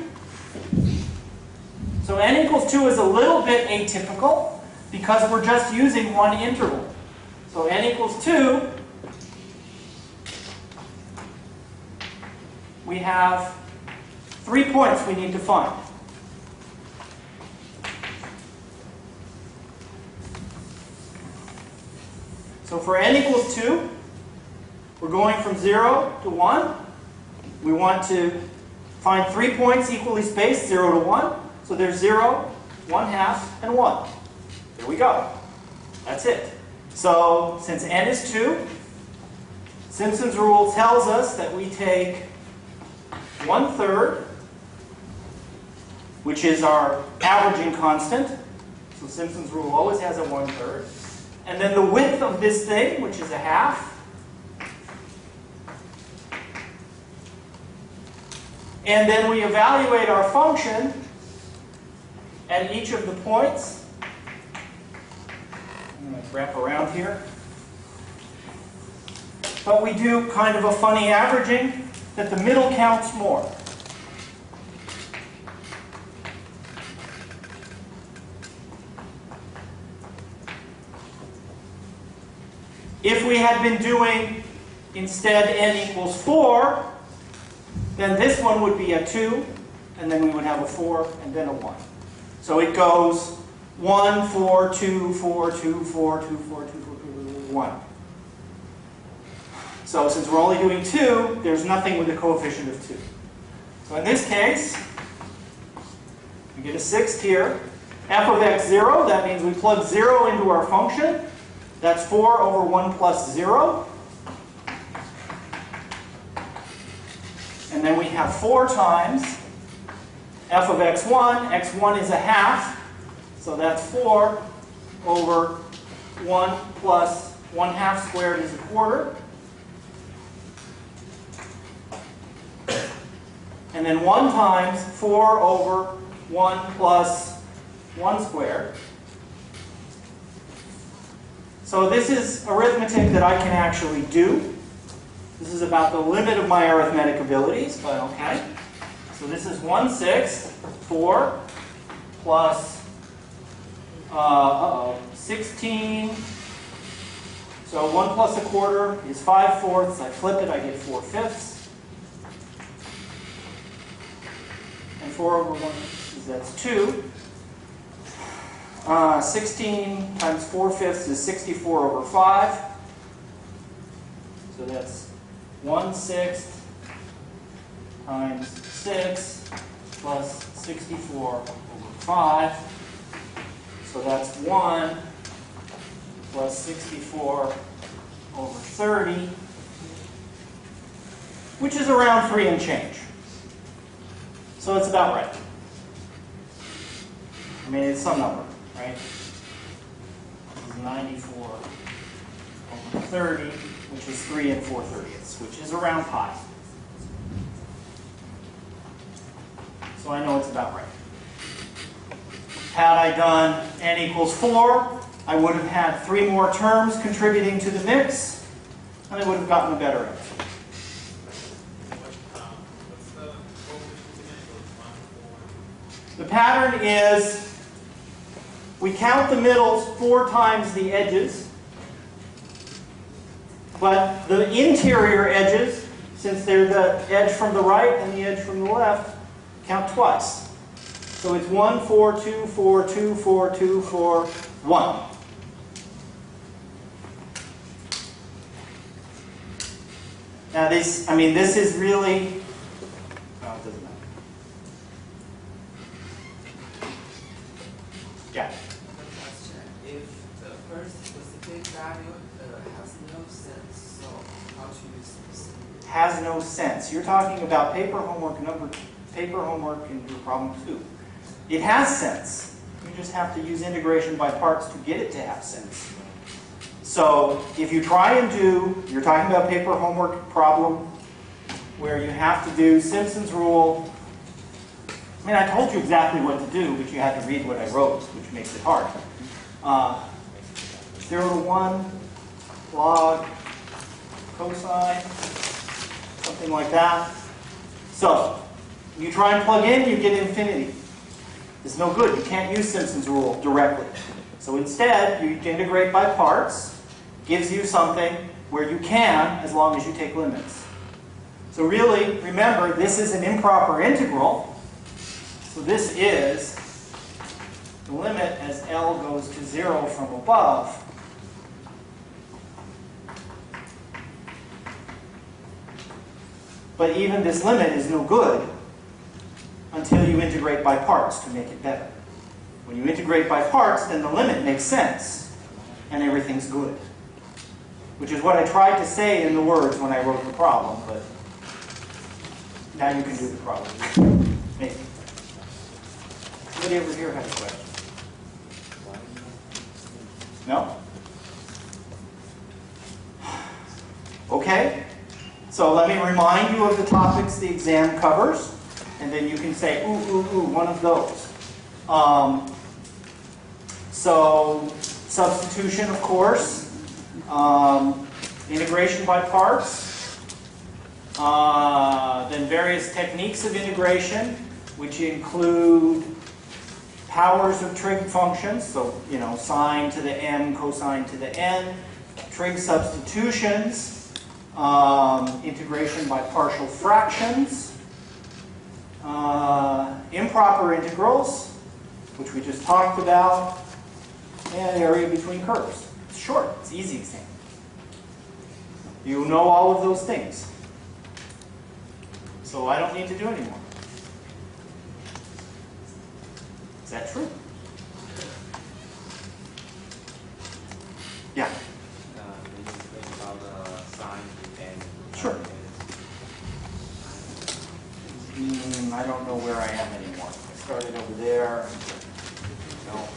So n equals 2 is a little bit atypical because we're just using one interval. So n equals 2, we have 3 points we need to find. So for n equals 2, we're going from 0 to 1. We want to find 3 points equally spaced, 0 to 1. So there's 0, 1/2, and 1. There we go. That's it. So since n is 2, Simpson's rule tells us that we take 1/3, which is our averaging constant. So Simpson's rule always has a 1/3. And then the width of this thing, which is a 1/2. And then we evaluate our function at each of the points. I'm going to wrap around here. But we do kind of a funny averaging that the middle counts more. If we had been doing instead n equals 4, then this one would be a 2, and then we would have a 4, and then a 1. So it goes 1, 4, 2, 4, 2, 4, 2, 4, 2, 4, 2, 1. So since we're only doing 2, there's nothing with a coefficient of 2. So in this case, we get a 6th here. F of x 0, that means we plug 0 into our function. That's 4 over 1 plus 0. And then we have 4 times f of x1. x1 is a 1/2. So that's 4 over 1 plus 1/2 squared is a 1/4. And then 1 times 4 over 1 plus 1 squared. So this is arithmetic that I can actually do. This is about the limit of my arithmetic abilities, but okay. So this is 1/6, 4, plus 16. So 1 plus a 1/4 is 5/4. I flip it, I get 4/5. And 4 over 1, that's 2. 16 times 4/5 is 64 over 5. So that's 1/6 times 6 plus 64 over 5. So that's 1 plus 64 over 30, which is around 3 and change. So it's about right. I mean, it's some number, right? This is 94 over 30, which is 3 and 4/30ths, which is around pi. So I know it's about right. Had I done n equals 4, I would have had 3 more terms contributing to the mix, and I would have gotten a better answer. The pattern is we count the middles 4 times the edges, but the interior edges, since they're the edge from the right and the edge from the left, count twice. So it's 1, 4, 2, 4, 2, 4, 2, 4, 1. Now this, I mean, this is really, oh, it doesn't matter. Yeah. Question. If the first was the big value, has no sense, so how to use this? Has no sense. You're talking about paper homework in your problem 2. It has sense. You just have to use integration by parts to get it to have sense. So if you try and do, you're talking about paper homework problem where you have to do Simpson's rule. I mean, I told you exactly what to do, but you had to read what I wrote, which makes it hard. 0 to 1, log, cosine, something like that. So you try and plug in, you get infinity. It's no good. You can't use Simpson's rule directly. So instead, you integrate by parts. gives you something where you can, as long as you take limits. So really, remember, this is an improper integral. So this is the limit as L goes to 0 from above. But even this limit is no good until you integrate by parts to make it better. When you integrate by parts, then the limit makes sense, and everything's good. Which is what I tried to say in the words when I wrote the problem, but now you can do the problem. Maybe. Somebody over here has a question? No? Okay. So let me remind you of the topics the exam covers, and then you can say, one of those. So substitution, of course. Integration by parts. Then various techniques of integration, which include powers of trig functions. So, sine to the m, cosine to the n. Trig substitutions. Integration by partial fractions, improper integrals, which we just talked about, and area between curves. It's short, it's easy exam. You know all of those things. So I don't need to do any more. Is that true? Yeah. Sure. I don't know where I am anymore. I started over there. No.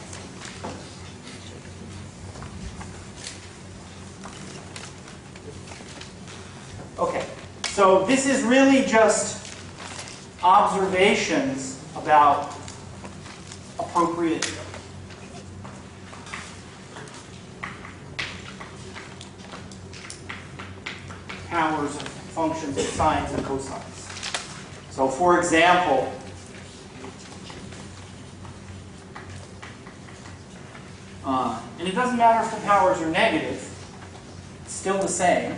Okay. So this is really just observations about appropriate powers of functions of sines and cosines. So for example, and it doesn't matter if the powers are negative, it's still the same.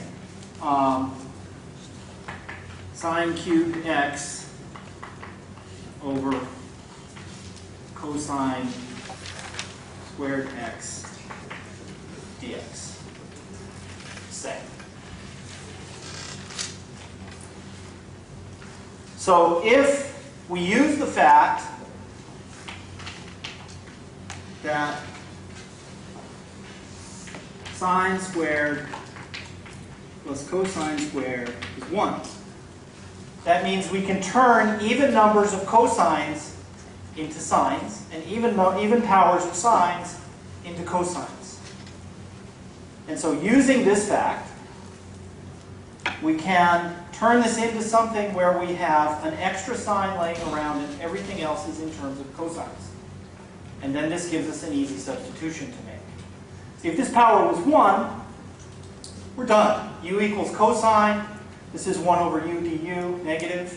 Sine cubed x over cosine squared x dx. Same. So if we use the fact that sine squared plus cosine squared is 1, that means we can turn even numbers of cosines into sines and even powers of sines into cosines. And so using this fact, we can turn this into something where we have an extra sign laying around and everything else is in terms of cosines. And then this gives us an easy substitution to make. See, if this power was 1, we're done. U equals cosine. This is 1 over u du, negative.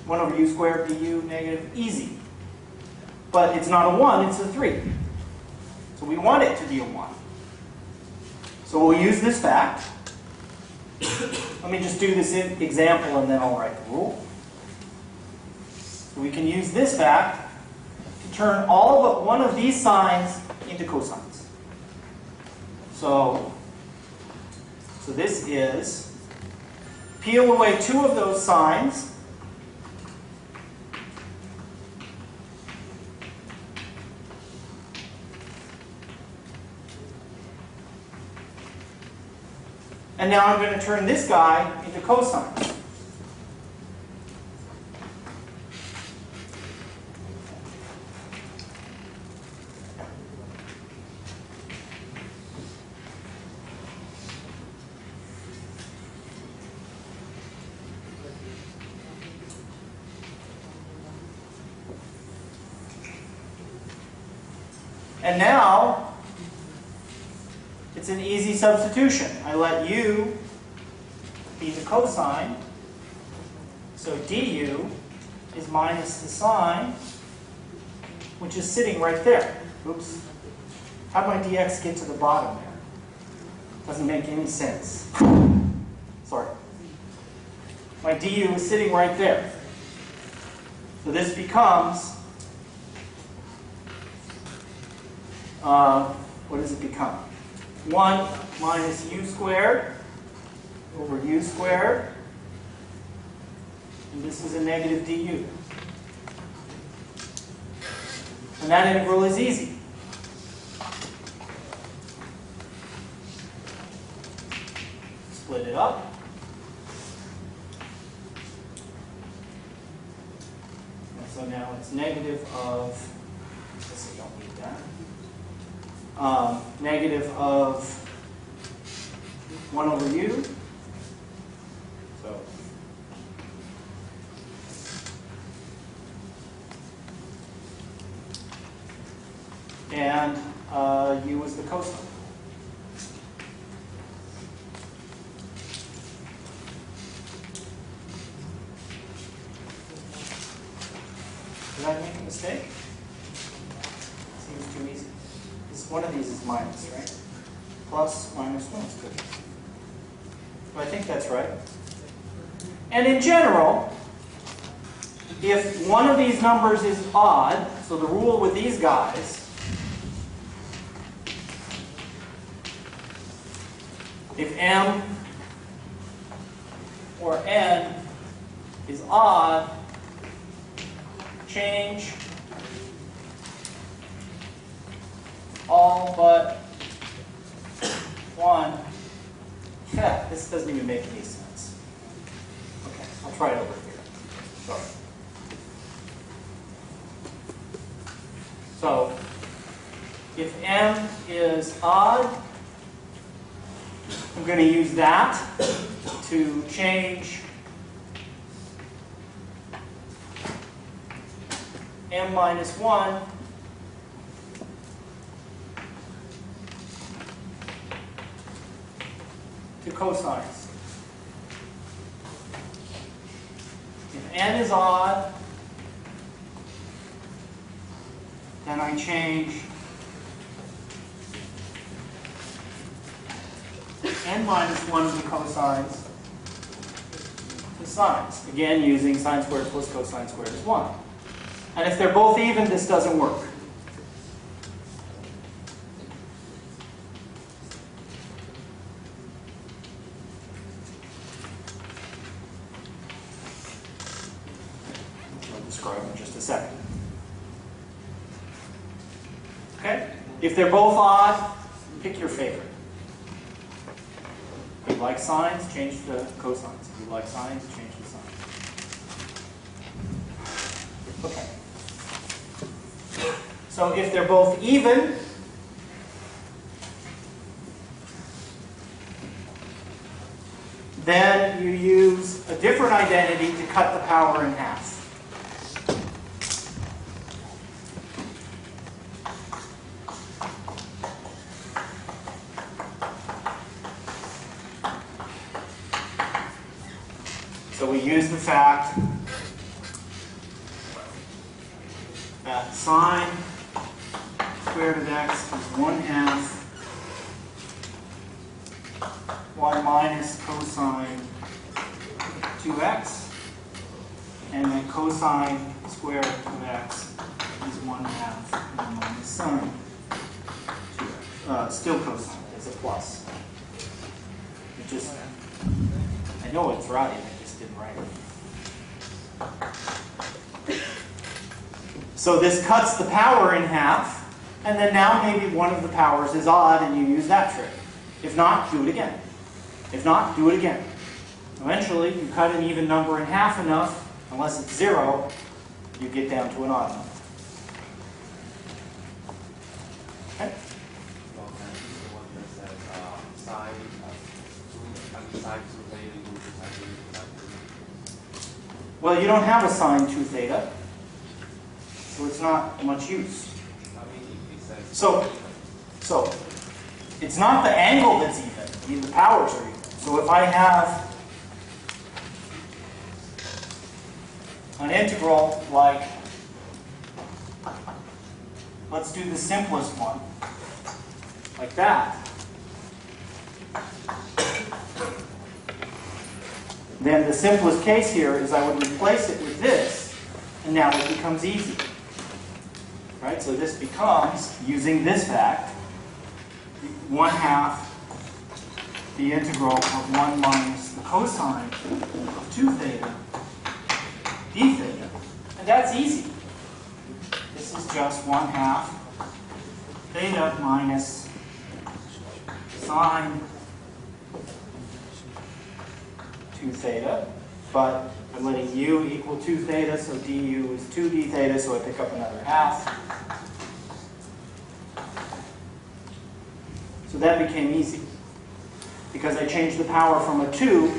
1 over u squared du, negative. Easy. But it's not a 1, it's a 3. So we want it to be a 1. So we'll use this fact. Let me just do this example and then I'll write the rule. So we can use this fact to turn all but one of these signs into cosines. So this is, peel away 2 of those signs, and now I'm going to turn this guy into cosines. And now, it's an easy substitution. I let u be the cosine, so du is minus the sine, which is sitting right there. Oops. How did my dx get to the bottom there? Doesn't make any sense. Sorry. My du is sitting right there. So this becomes, what does it become? 1 minus u squared over u squared. And this is a negative du. And that integral is easy. Split it up. And so now it's negative of, I guess I don't need that. Negative of 1 over u. So and u is the cosine. Did I make a mistake? Seems too easy. One of these is minus, right? Plus, minus 1 is good. But I think that's right. And in general, if one of these numbers is odd, so the rule with these guys, if m or n is odd, change all but 1. Yeah, this doesn't even make any sense. Okay, I'll try it over here. Sorry. So, if m is odd, I'm going to use that to change m minus 1 to cosines. If n is odd, then I change n minus 1 to cosines to sines. Again, using sine squared plus cosine squared is 1. And if they're both even, this doesn't work. I'll describe in just a second. Okay? If they're both odd, pick your favorite. If you like sines, change to cosines. If you like sines, change to sines. Okay. So if they're both even, then you use a different identity to cut the power in half. So we use the fact that sine squared of x is 1/2 y minus cosine 2x, and then cosine squared of x is 1/2 y minus sine 2x. Still cosine, it's a plus. It just, I know it's right, I just didn't write it. So this cuts the power in half. And then now maybe one of the powers is odd and you use that trick. If not, do it again. If not, do it again. Eventually, you cut an even number in half enough, unless it's 0, you get down to an odd number. Okay? Well, can I use the one that says sine 2 sine 2 theta equals sine 2. Well, you don't have a sine 2 theta, so it's not much use. So it's not the angle that's even. I mean, the powers are even. So if I have an integral like, let's do the simplest one, like that. then the simplest case here is I would replace it with this, and now it becomes easy. Right? So this becomes, using this fact, 1/2 the integral of 1 minus the cosine of 2 theta d theta. And that's easy. This is just 1/2 theta minus sine 2 theta, but I'm letting u equal 2 theta, so du is 2d theta, so I pick up another half. So that became easy, because I changed the power from a 2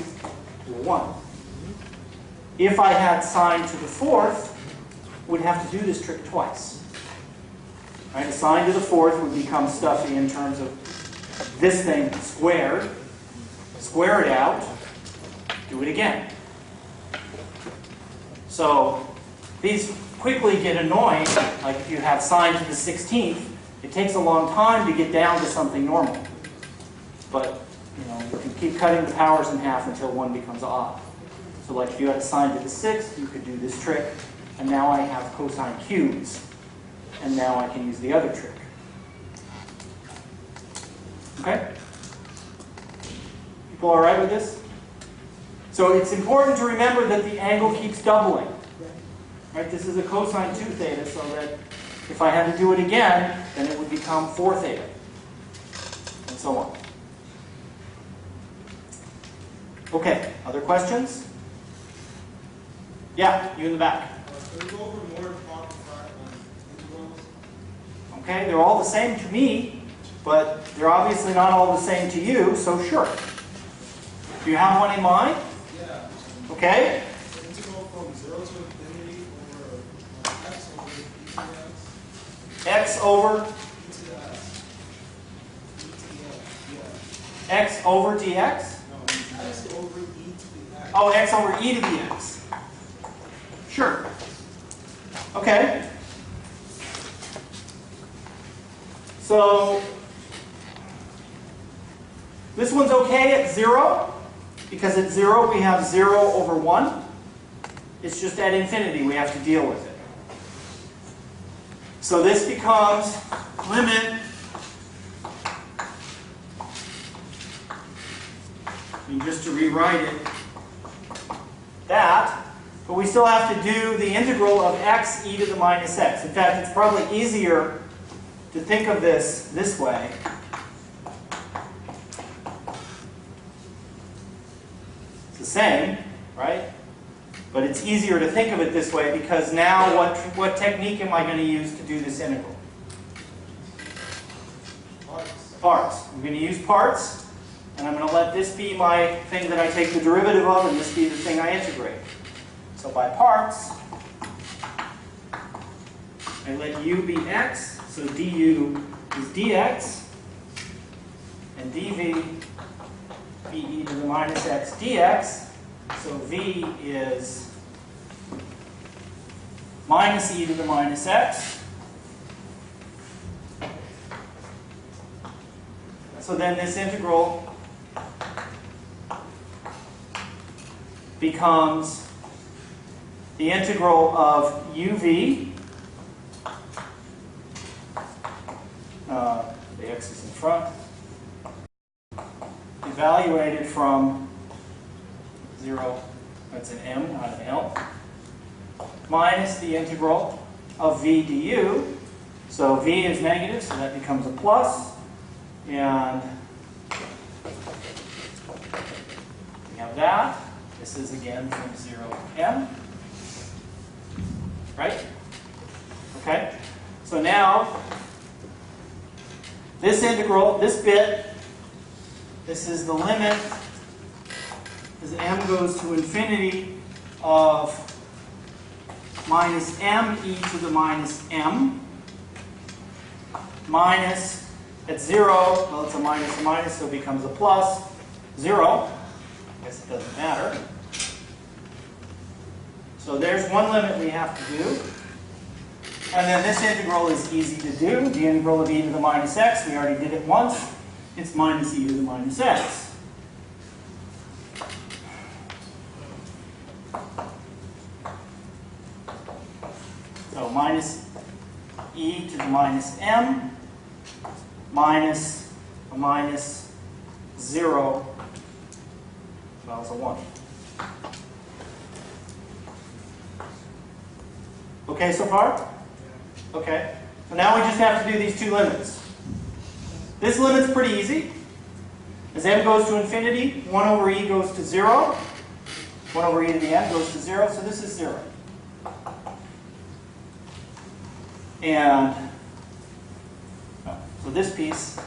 to a 1. If I had sine to the 4th, we'd have to do this trick twice. Right? A sine to the 4th would become stuffy in terms of this thing squared, square it out, do it again. So these quickly get annoying, like if you have sine to the 16th, it takes a long time to get down to something normal. But you can keep cutting the powers in half until one becomes odd. So like if you had a sine to the 6th, you could do this trick, and now I have cosine cubes, and now I can use the other trick. Okay? People all right with this? So it's important to remember that the angle keeps doubling. Right? This is a cosine 2 theta, so that if I had to do it again, then it would become 4 theta, and so on. Okay, other questions? Yeah, you in the back. Can we go over more integrals? Okay, they're all the same to me, but they're obviously not all the same to you, so sure. Do you have one in mind? Yeah. Okay. The integral from 0 to infinity over x over e to the x. X over e to the x? Yeah. X over dx? No, x over e to the x. Oh, x over e to the x. Sure. Okay. So this one's okay at 0, because at 0 we have 0 over 1. It's just at infinity we have to deal with it. So this becomes limit, and just to rewrite it, that, but we still have to do the integral of x e to the minus x. In fact, it's probably easier to think of this way. It's the same, right? But it's easier to think of it this way because now what technique am I going to use to do this integral? Parts. I'm going to use parts, and I'm going to let this be my thing that I take the derivative of, and this be the thing I integrate. So by parts, I let u be x, so du is dx, and dv be e to the minus x dx, so v is minus e to the minus x. So then this integral becomes the integral of uv, the x is in front, evaluated from 0, that's an m, not an l, minus the integral of v du. So v is negative, so that becomes a plus, and we have that. This is again from 0 to m. Right? Okay? So now, this integral, this bit, this is the limit as m goes to infinity of minus m e to the minus m minus, at 0, well, it's a minus, so it becomes a plus, 0. I guess it doesn't matter. So there's one limit we have to do. And then this integral is easy to do. The integral of e to the minus x, we already did it once. It's minus e to the minus x. minus e to the minus m minus a minus 0, well, it's a 1. Okay so far? Okay. So now we just have to do these two limits. This limit's pretty easy. As m goes to infinity, 1 over e goes to 0. 1 over e to the n goes to 0, so this is 0. And so this piece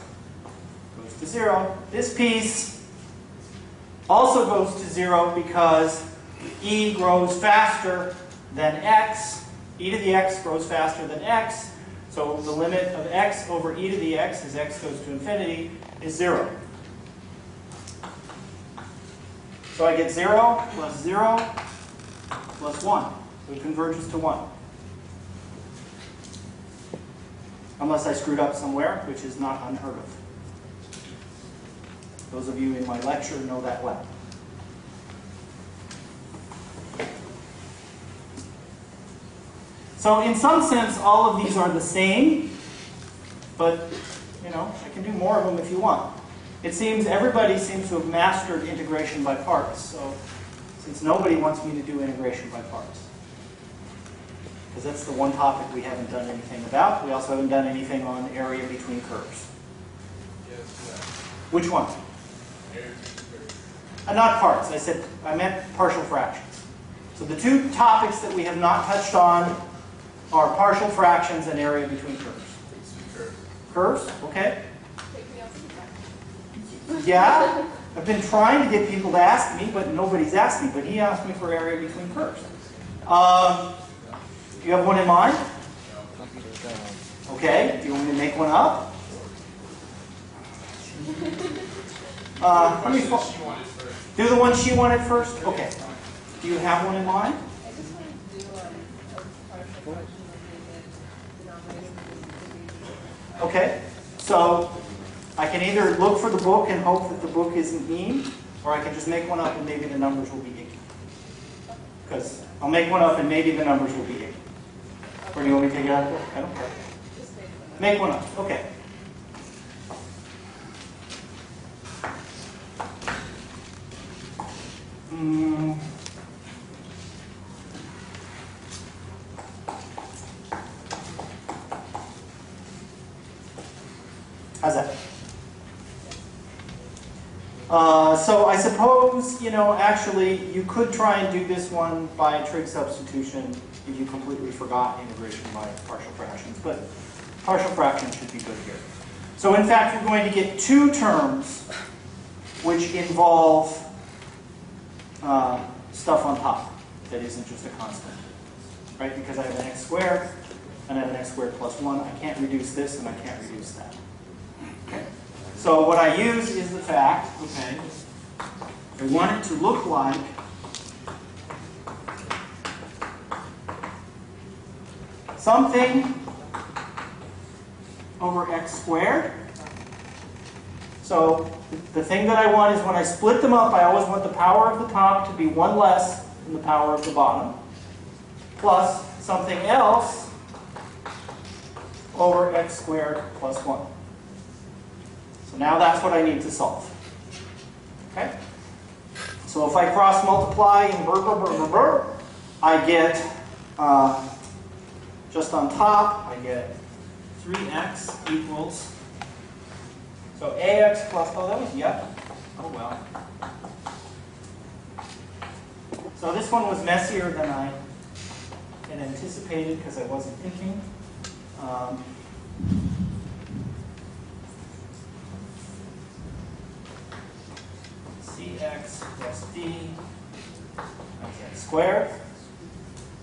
goes to 0. This piece also goes to 0 because e grows faster than x. E to the x grows faster than x. So the limit of x over e to the x as x goes to infinity is 0. So I get 0 plus 0 plus 1. So it converges to 1. Unless I screwed up somewhere, which is not unheard of. Those of you in my lecture know that well. So in some sense, all of these are the same, but you know, I can do more of them if you want. It seems everybody seems to have mastered integration by parts. So since nobody wants me to do integration by parts, because that's the one topic we haven't done anything about. We also haven't done anything on area between curves. Which one? Not parts. I meant partial fractions. So the two topics that we have not touched on are partial fractions and area between curves. Curves? Okay. Yeah. I've been trying to get people to ask me, but nobody's asked me. But he asked me for area between curves. You have one in mind? Okay. Do you want me to make one up? Do the one she wanted first? Okay. Do you have one in mind? I just want to do a partial fraction of the denominator. Okay. So I can either look for the book and hope that the book isn't mean, or I can just make one up and maybe the numbers will be equal. Because I'll make one up and maybe the numbers will be equal. Or do you want me to take it out of the book? I don't care. Just Make one up. Okay. How's that? So I suppose, you know, actually you could try and do this one by trig substitution if you completely forgot integration by partial fractions, but partial fractions should be good here. So in fact, we're going to get two terms which involve stuff on top that isn't just a constant, right? Because I have an x squared and I have an x squared plus 1. I can't reduce this and I can't reduce that. Okay. So what I use is the fact, okay, I want it to look like something over x squared. So the thing that I want is when I split them up, I always want the power of the top to be 1 less than the power of the bottom, plus something else over x squared plus 1. So now that's what I need to solve. Okay? So if I cross multiply and I get, just on top, I get 3x equals, so ax plus, oh that was yep, oh well. So this one was messier than I had anticipated because I wasn't thinking. Cx plus d times x squared.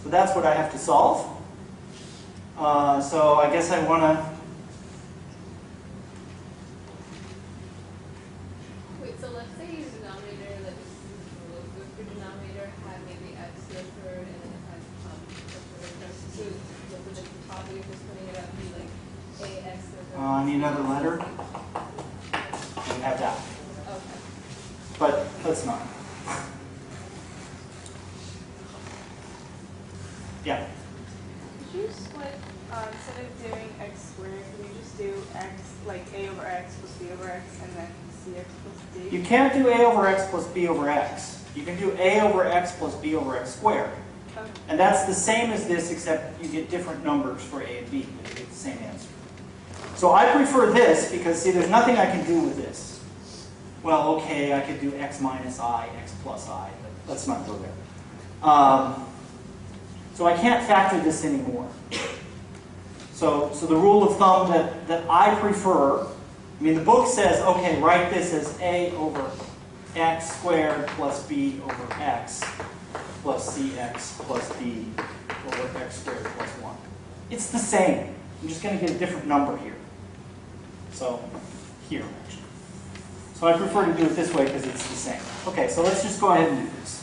So that's what I have to solve. So I guess I want to. Wait, so let's say your denominator, like your denominator had maybe x third and then it had so the top you're just putting it up be like ax third. I need another letter. And have that. Okay. But let's not. Could Yeah. you you split, instead of doing x squared, can you just do x, like a over x plus b over x, and then cx plus d? You can't do a over x plus b over x. You can do a over x plus b over x squared. Okay. And that's the same as this, except you get different numbers for a and b, but you get the same answer. So I prefer this because, see, there's nothing I can do with this. Well, okay, I could do x minus I, x plus I, but let's not go there. So I can't factor this anymore. So the rule of thumb that I prefer, I mean, the book says, okay, write this as a over x squared plus b over x plus cx plus d over x squared plus 1. It's the same. I'm just going to get a different number here. So here, actually. So I prefer to do it this way because it's the same. Okay, so let's just go ahead and do this.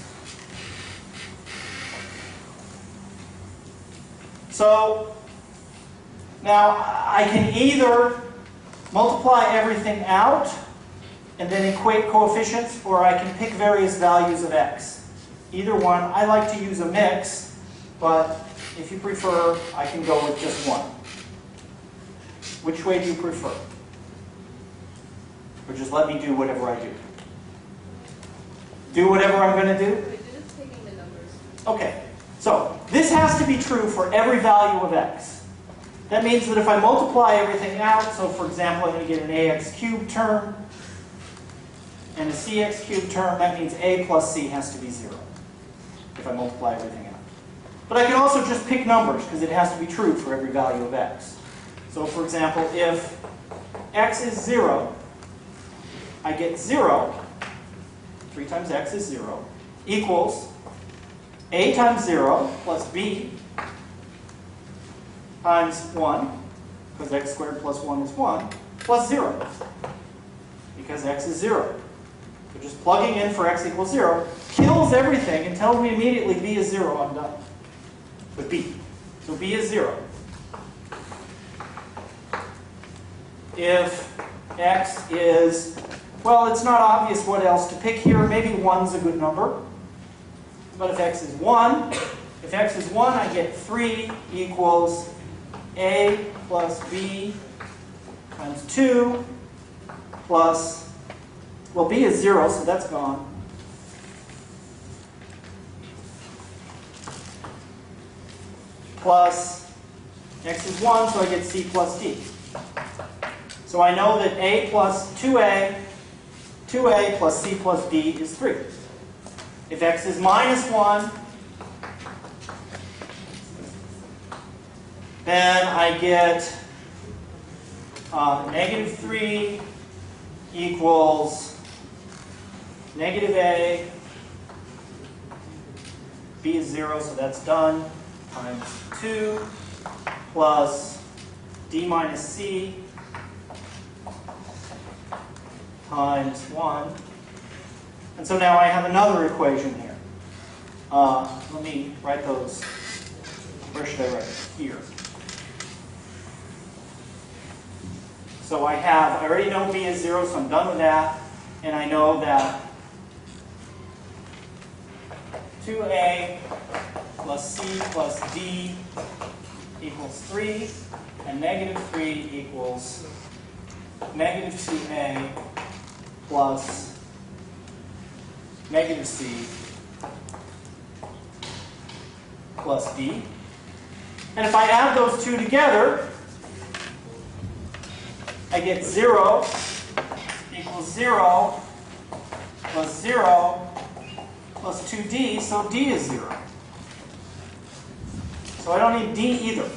So now I can either multiply everything out and then equate coefficients, or I can pick various values of x. Either one. I like to use a mix, but if you prefer, I can go with just one. Which way do you prefer? Or just let me do whatever I do? Do whatever I'm going to do? Wait, you're just taking the numbers. Okay, so this has to be true for every value of x. That means that if I multiply everything out, so for example, I'm going to get an ax cubed term and a cx cubed term, that means a plus c has to be 0 if I multiply everything out. But I can also just pick numbers because it has to be true for every value of x. So for example, if x is 0, I get 0, 3 times x is 0, equals a times 0 plus b times 1, because x squared plus 1 is 1, plus 0, because x is 0. So just plugging in for x equals 0 kills everything and tells me immediately b is 0, I'm done with b. So b is 0. If x is, well, it's not obvious what else to pick here. Maybe 1's a good number. But if x is 1, I get 3 equals a plus b times 2 plus, well, b is 0, so that's gone. Plus, x is 1, so I get c plus d. So I know that a plus 2a plus c plus d is 3. If x is minus 1, then I get negative 3 equals negative a, b is 0, so that's done, times 2 plus d minus c times 1. And so now I have another equation here. Let me write those. Where should I write it? Here. So I already know b is 0, so I'm done with that. And I know that 2a plus c plus d equals 3, and negative 3 equals negative 2a plus negative c plus d. And if I add those two together, I get 0 equals 0 plus 0 plus 2d, so d is 0. So I don't need d either.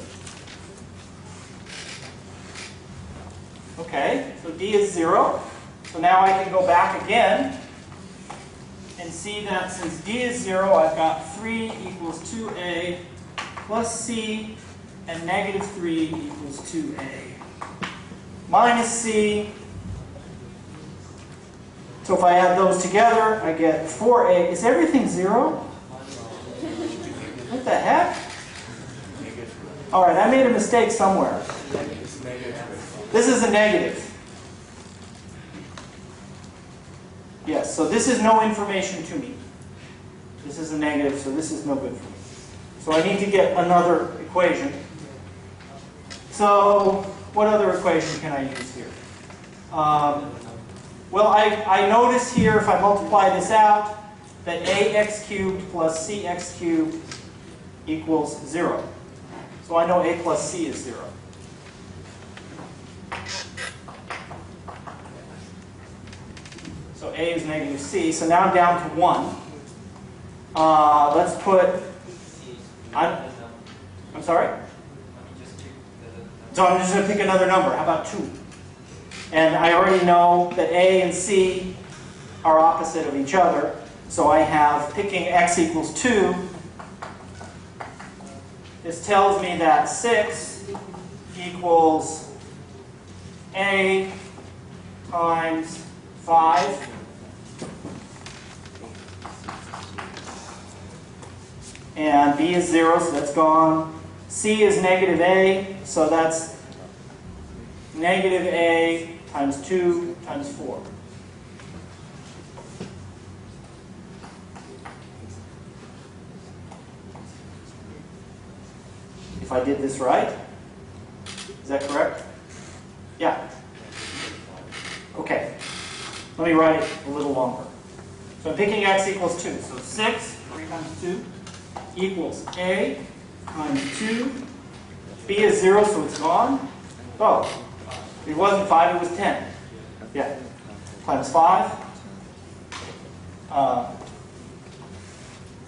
Okay, so d is 0. So now I can go back again and see that since d is 0, I've got 3 equals 2a plus c, and negative 3 equals 2a minus c. So if I add those together, I get 4a. Is everything 0? What the heck? All right, I made a mistake somewhere. This is a negative. Yes, so this is no information to me. This is a negative, so this is no good for me. So I need to get another equation. So what other equation can I use here? Well, I notice here, if I multiply this out, that ax cubed plus cx cubed equals 0. So I know a plus c is 0. So a is negative c. So now I'm down to 1. Let's put... I'm sorry? So I'm just going to pick another number. How about 2? And I already know that a and c are opposite of each other. So I have, picking x equals 2, this tells me that 6 equals a times 5. And b is 0, so that's gone. C is negative a, so that's negative a times 2 times 4. If I did this right, is that correct? Yeah. Okay. Let me write it a little longer. So I'm picking x equals 2. So 6, 3 times 2, equals a times 2. B is 0, so it's gone. Oh, it wasn't 5, it was 10. Yeah. Times 5.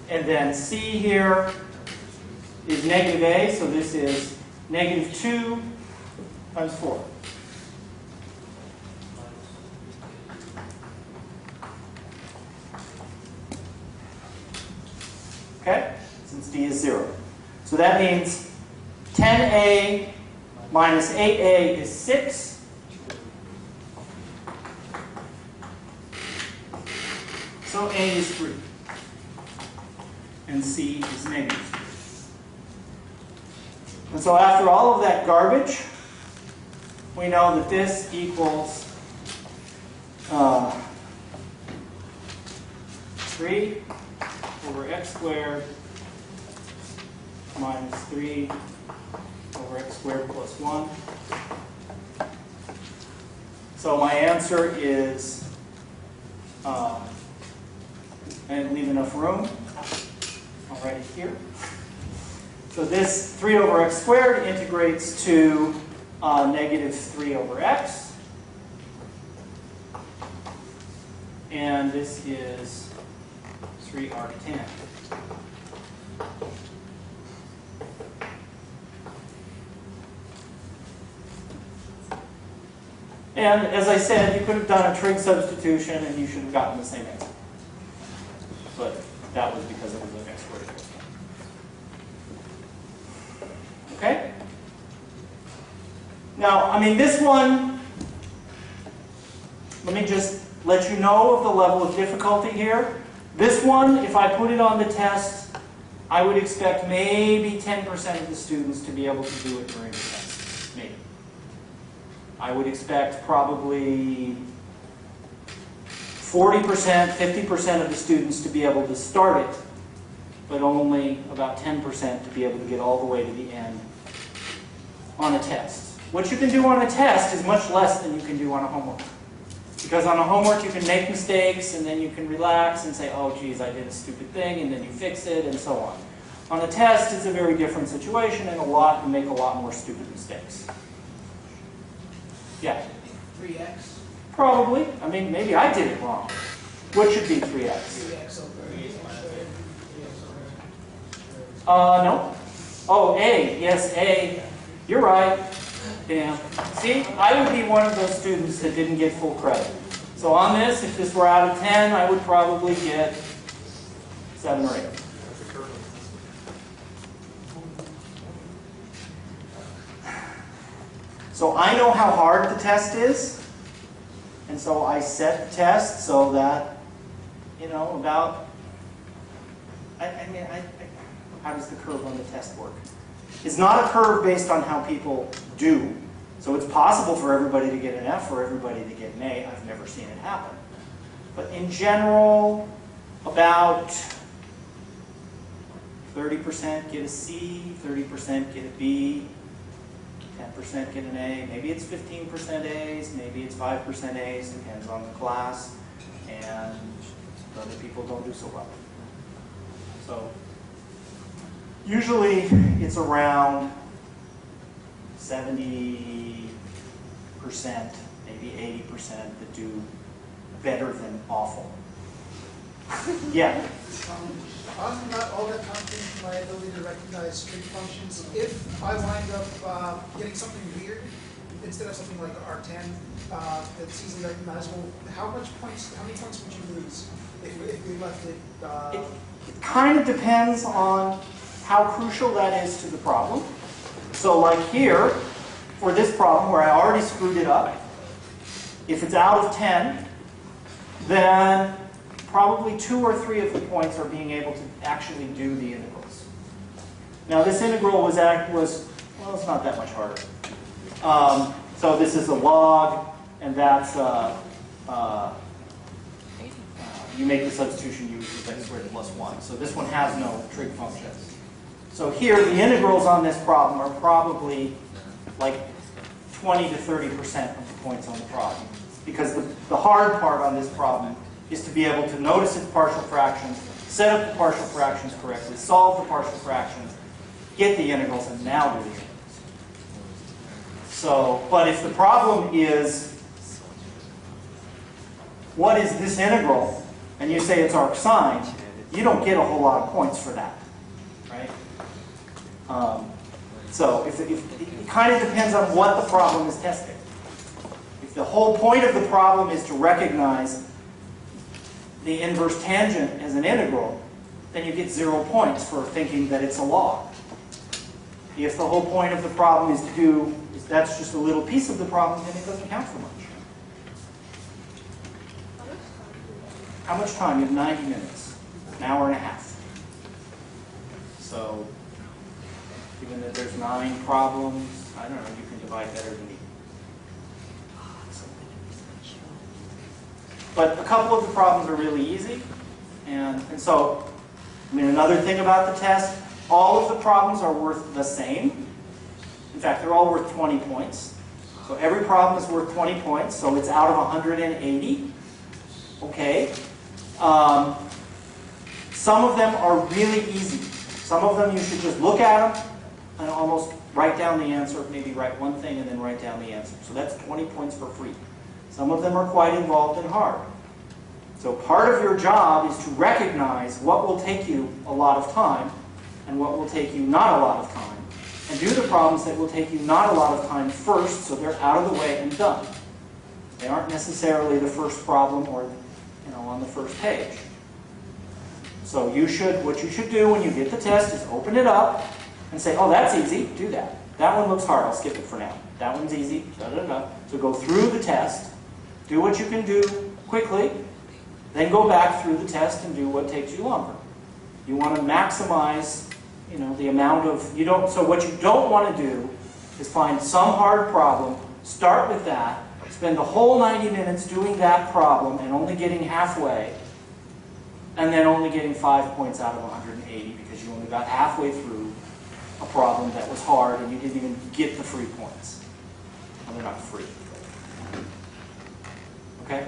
And then C here is negative a, so this is negative 2 times 4. Okay? Since d is 0. So that means 10a minus 8a is 6. So a is 3. And c is negative 3. And so after all of that garbage, we know that this equals 3 over x squared minus 3 over x squared plus 1. So my answer is, I didn't leave enough room. I'll write it here. So this 3 over x squared integrates to negative 3 over x. And this is 3 arctan. And as I said, you could have done a trig substitution and you should have gotten the same answer. But that was because it was an x squared. Okay? Now, I mean, this one, let me just let you know of the level of difficulty here. This one, if I put it on the test, I would expect maybe 10% of the students to be able to do it during the test. Maybe. I would expect probably 40%, 50% of the students to be able to start it, but only about 10% to be able to get all the way to the end on a test. What you can do on a test is much less than you can do on a homework. Because on a homework you can make mistakes and then you can relax and say, oh geez, I did a stupid thing, and then you fix it and so on. On a test it's a very different situation, and you make a lot more stupid mistakes. Yeah? 3x. Probably. I mean, maybe I did it wrong. What should be 3x? 3x over 3x over. No. Oh, A. Yes, A. You're right. Damn. See, I would be one of those students that didn't get full credit. So on this, if this were out of 10, I would probably get 7 or 8. So I know how hard the test is, and so I set the test so that, about, how does the curve on the test work? It's not a curve based on how people do. So it's possible for everybody to get an F or everybody to get an A. I've never seen it happen. But in general, about 30% get a C, 30% get a B, 10% get an A, maybe it's 15% A's, maybe it's 5% A's, depends on the class, and other people don't do so well. So usually it's around 70%, maybe 80% that do better than awful. Yeah? I'm not all that confident in my ability to recognize trig functions. If I wind up getting something weird, instead of something like R10 that's easily recognizable, how many points would you lose if we left it? It kind of depends on how crucial that is to the problem. So like here, for this problem where I already screwed it up, if it's out of 10, then probably 2 or 3 of the points are being able to actually do the integrals. Now this integral was well, it's not that much harder. So this is a log, and that's, you make the substitution, you use x squared plus 1. So this one has no trig function. So here, the integrals on this problem are probably like 20 to 30% of the points on the problem. Because the hard part on this problem is to be able to notice its partial fractions, set up the partial fractions correctly, solve the partial fractions, get the integrals, and now do the integrals. So, but if the problem is, what is this integral? And you say it's arc sine, you don't get a whole lot of points for that, right? So it kind of depends on what the problem is testing. If the whole point of the problem is to recognize the inverse tangent as an integral, then you get 0 points for thinking that it's a log. If the whole point of the problem is to do, that's just a little piece of the problem, then it doesn't count for much. How much time? You have 90 minutes, an hour and a half. So, given that there's 9 problems, I don't know, you can divide better than me. But a couple of the problems are really easy. And so, I mean, another thing about the test, all of the problems are worth the same. In fact, they're all worth 20 points. So every problem is worth 20 points, so it's out of 180. Okay. Some of them are really easy. Some of them you should just look at them and almost write down the answer, maybe write one thing and then write down the answer. So that's 20 points for free. Some of them are quite involved and hard. So part of your job is to recognize what will take you a lot of time and what will take you not a lot of time, and do the problems that will take you not a lot of time first, so they're out of the way and done. They aren't necessarily the first problem or, on the first page. So what you should do when you get the test is open it up and say, oh, that's easy, do that. That one looks hard, I'll skip it for now. That one's easy, da-da-da. So go through the test, do what you can do quickly, then go back through the test and do what takes you longer. You want to maximize, the amount of, so what you don't want to do is find some hard problem, start with that, spend the whole 90 minutes doing that problem and only getting halfway, and then only getting 5 points out of 180 because you only got halfway through a problem that was hard and you didn't even get the free points. Well, they're not free. Okay?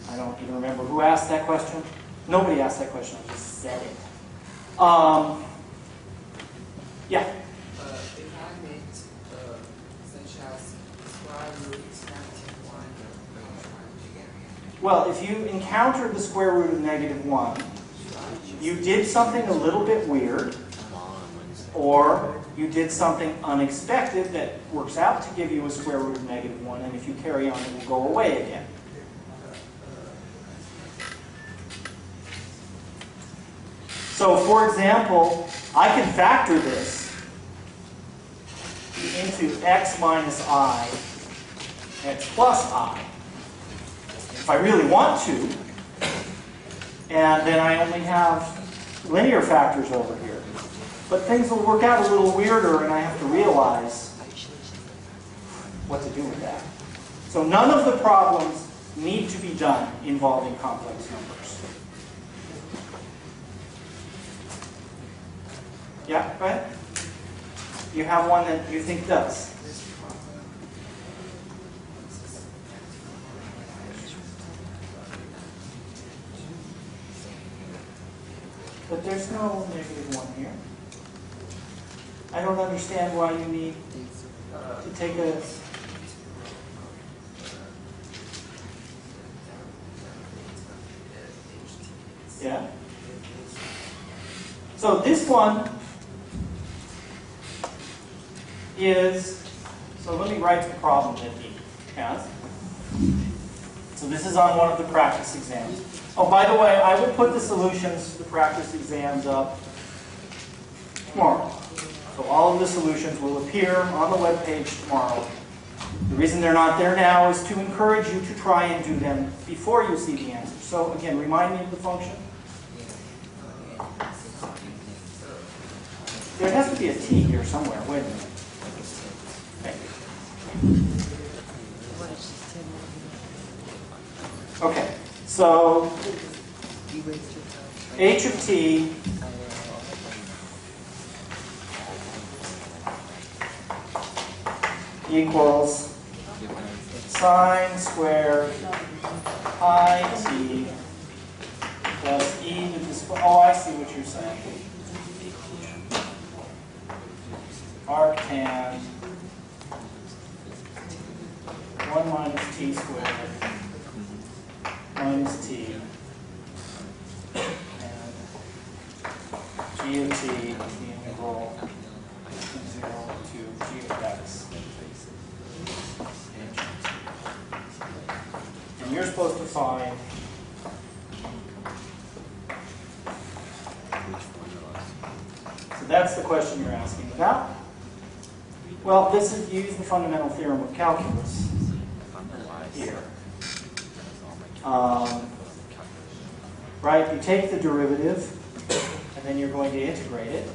I don't even remember who asked that question. Nobody asked that question, I just said it. Yeah? If I make such as square root -1, Well, if you encountered the square root of -1, you did something a little bit weird, or you did something unexpected that works out to give you a square root of -1, and if you carry on, it will go away again. So, for example, I can factor this into x minus I, x plus I, if I really want to, and then I only have linear factors over here. But things will work out a little weirder, and I have to realize what to do with that. So none of the problems need to be done involving complex numbers. Yeah, go ahead. You have one that you think does. This But there's no negative 1 here. I don't understand why you need to take a... Yeah? So this one is, so let me write the problem that he has. So this is on one of the practice exams. Oh, by the way, I will put the solutions to the practice exams up tomorrow. So all of the solutions will appear on the web page tomorrow. The reason they're not there now is to encourage you to try and do them before you see the answer. So again, remind me of the function. There has to be a t here somewhere. Wait a minute. Thank you. Okay, so h of t equals sine squared I t plus e to the, oh, I see what you're saying. Arctan 1 minus t squared minus t and g of t is the integral from 0 to g of x. And you're supposed to find so that's the question you're asking about. Well, this is, you use the fundamental theorem of calculus here. Right, you take the derivative, and then you're going to integrate it.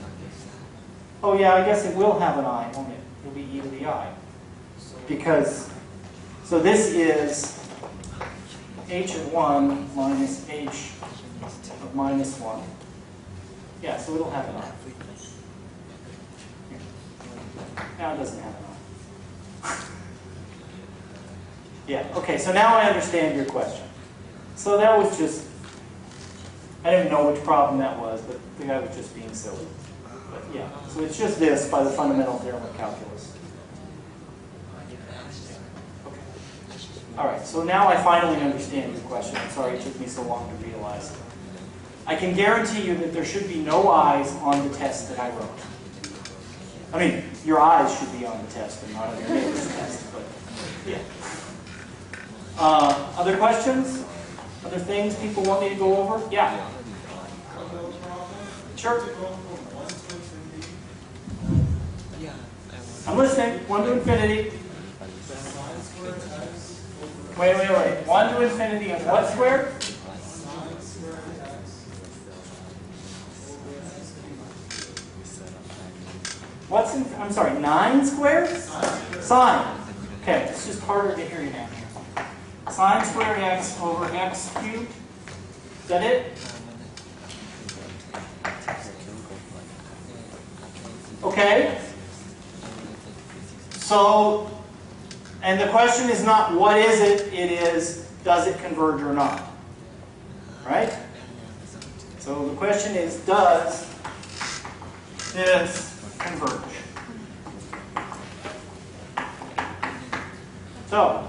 Oh yeah, I guess it will have an I, won't it? It'll be e to the I. Because, so this is h of 1 minus h of minus 1. Yeah, so it'll have an I. Now it doesn't have an I. Yeah, okay, so now I understand your question. So that was just, I didn't know which problem that was, but the guy was just being silly. But yeah, so it's just this by the fundamental theorem of calculus. Okay. All right, so now I finally understand your question. I'm sorry it took me so long to realize. I can guarantee you that there should be no I's on the test that I wrote. I mean, your eyes should be on the test and not on your neighbor's test, but yeah. Other questions? Other things people want me to go over? Yeah. Sure. I'm listening. 1 to infinity. Wait. 1 to infinity of what squared? What's in, I'm sorry, 9 squared? Sine. Okay, it's just harder to hear you down here. Sine squared x over x cubed. Is that it? Okay. So, and the question is not what is it, it is does it converge or not? Right? So the question is does this converge? So,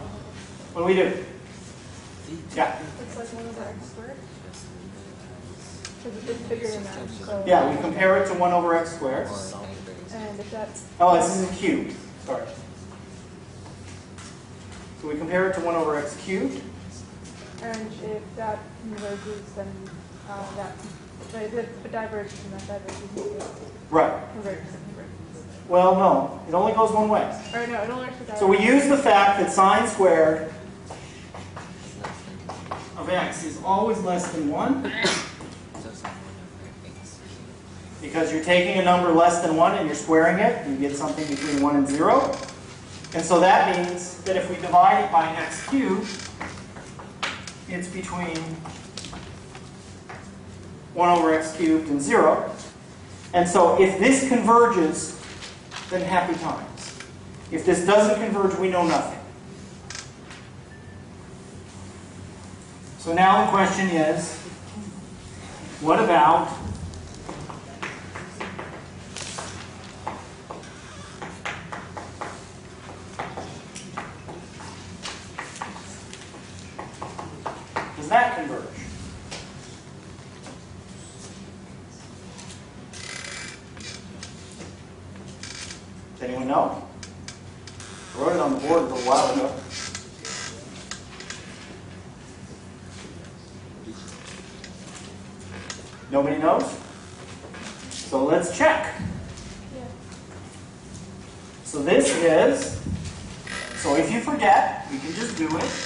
what do we do? Yeah. It's like 1 over x squared. Because it's bigger than that. So Yeah, we compare it to 1 over x squared. and if that's Oh, this is a cube. Sorry. So we compare it to 1 over x cubed. and if that converges, then that if it diverges, then that diverges. Right. Converges. Well, no. It only goes one way. Or no, it only works for So we use the fact that sine squared of x is always less than 1. Because you're taking a number less than 1 and you're squaring it, and you get something between 1 and 0. And so that means that if we divide it by x cubed, it's between 1 over x cubed and 0. And so if this converges, then happy times. If this doesn't converge, we know nothing. So now the question is, what about does that converge? Does anyone know? I wrote it on the board a little while ago. Nobody knows? So let's check. So this is, so if you forget, we can just do it.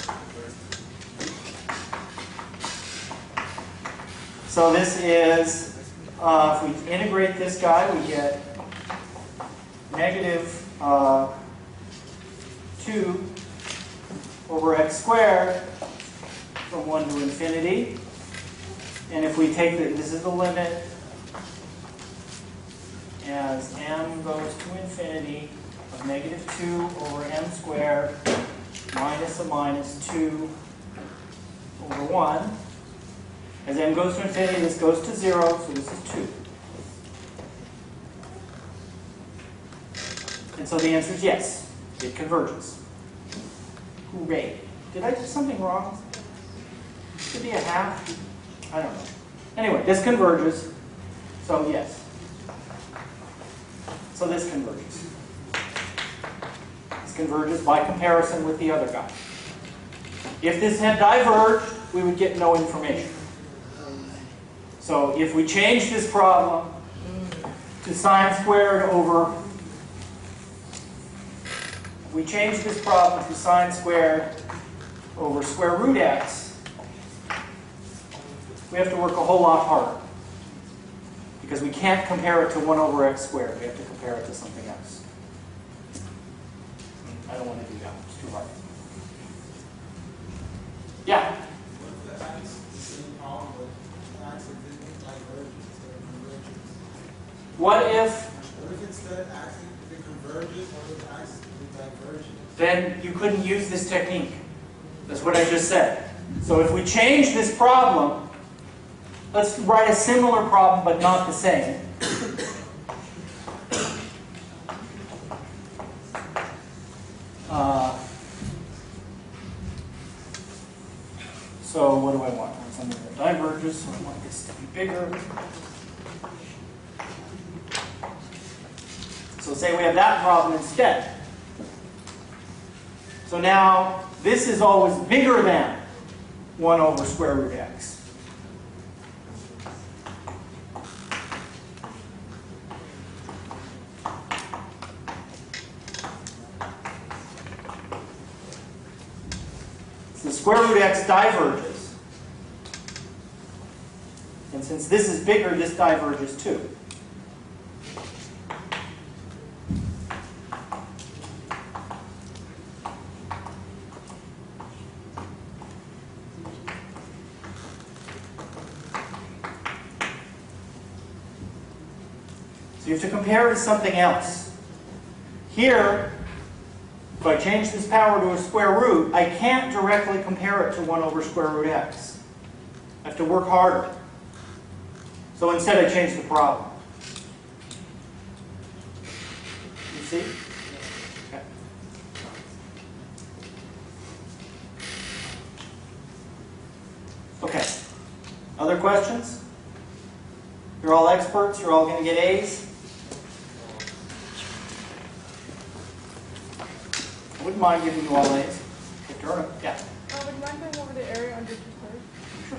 So this is, if we integrate this guy, we get negative 2 over x squared from 1 to infinity. And if we take this is the limit as m goes to infinity of negative 2 over m squared minus a minus 2 over 1. As m goes to infinity, this goes to 0, so this is 2. And so the answer is yes, it converges. Hooray. Did I do something wrong? Should be a half? I don't know. Anyway, this converges, so yes. So this converges. This converges by comparison with the other guy. If this had diverged, we would get no information. So if we change this problem to sine squared over, we change this problem to sine squared over square root x, we have to work a whole lot harder. Because we can't compare it to 1 over x squared. We have to compare it to something else. I don't want to do that. It's too hard. Yeah? What if the x is the same problem, but x is divergent instead of convergence? What if Instead of x, if it converges, what if x is divergent? then you couldn't use this technique? That's what I just said. So if we change this problem, let's write a similar problem but not the same. So what do I want? I want something that diverges, so I want this to be bigger. So say we have that problem instead. So now this is always bigger than 1 over square root x. So square root x diverges. And since this is bigger, this diverges too. So you have to compare it to something else. Here, if I change this power to a square root, I can't directly compare it to 1 over square root x. I have to work harder. So instead I change the problem. You see? Okay. Okay. Other questions? You're all experts? You're all going to get A's? I wouldn't mind giving you all A's. If you're on, yeah. Would you mind going over the area under 2/3? Sure.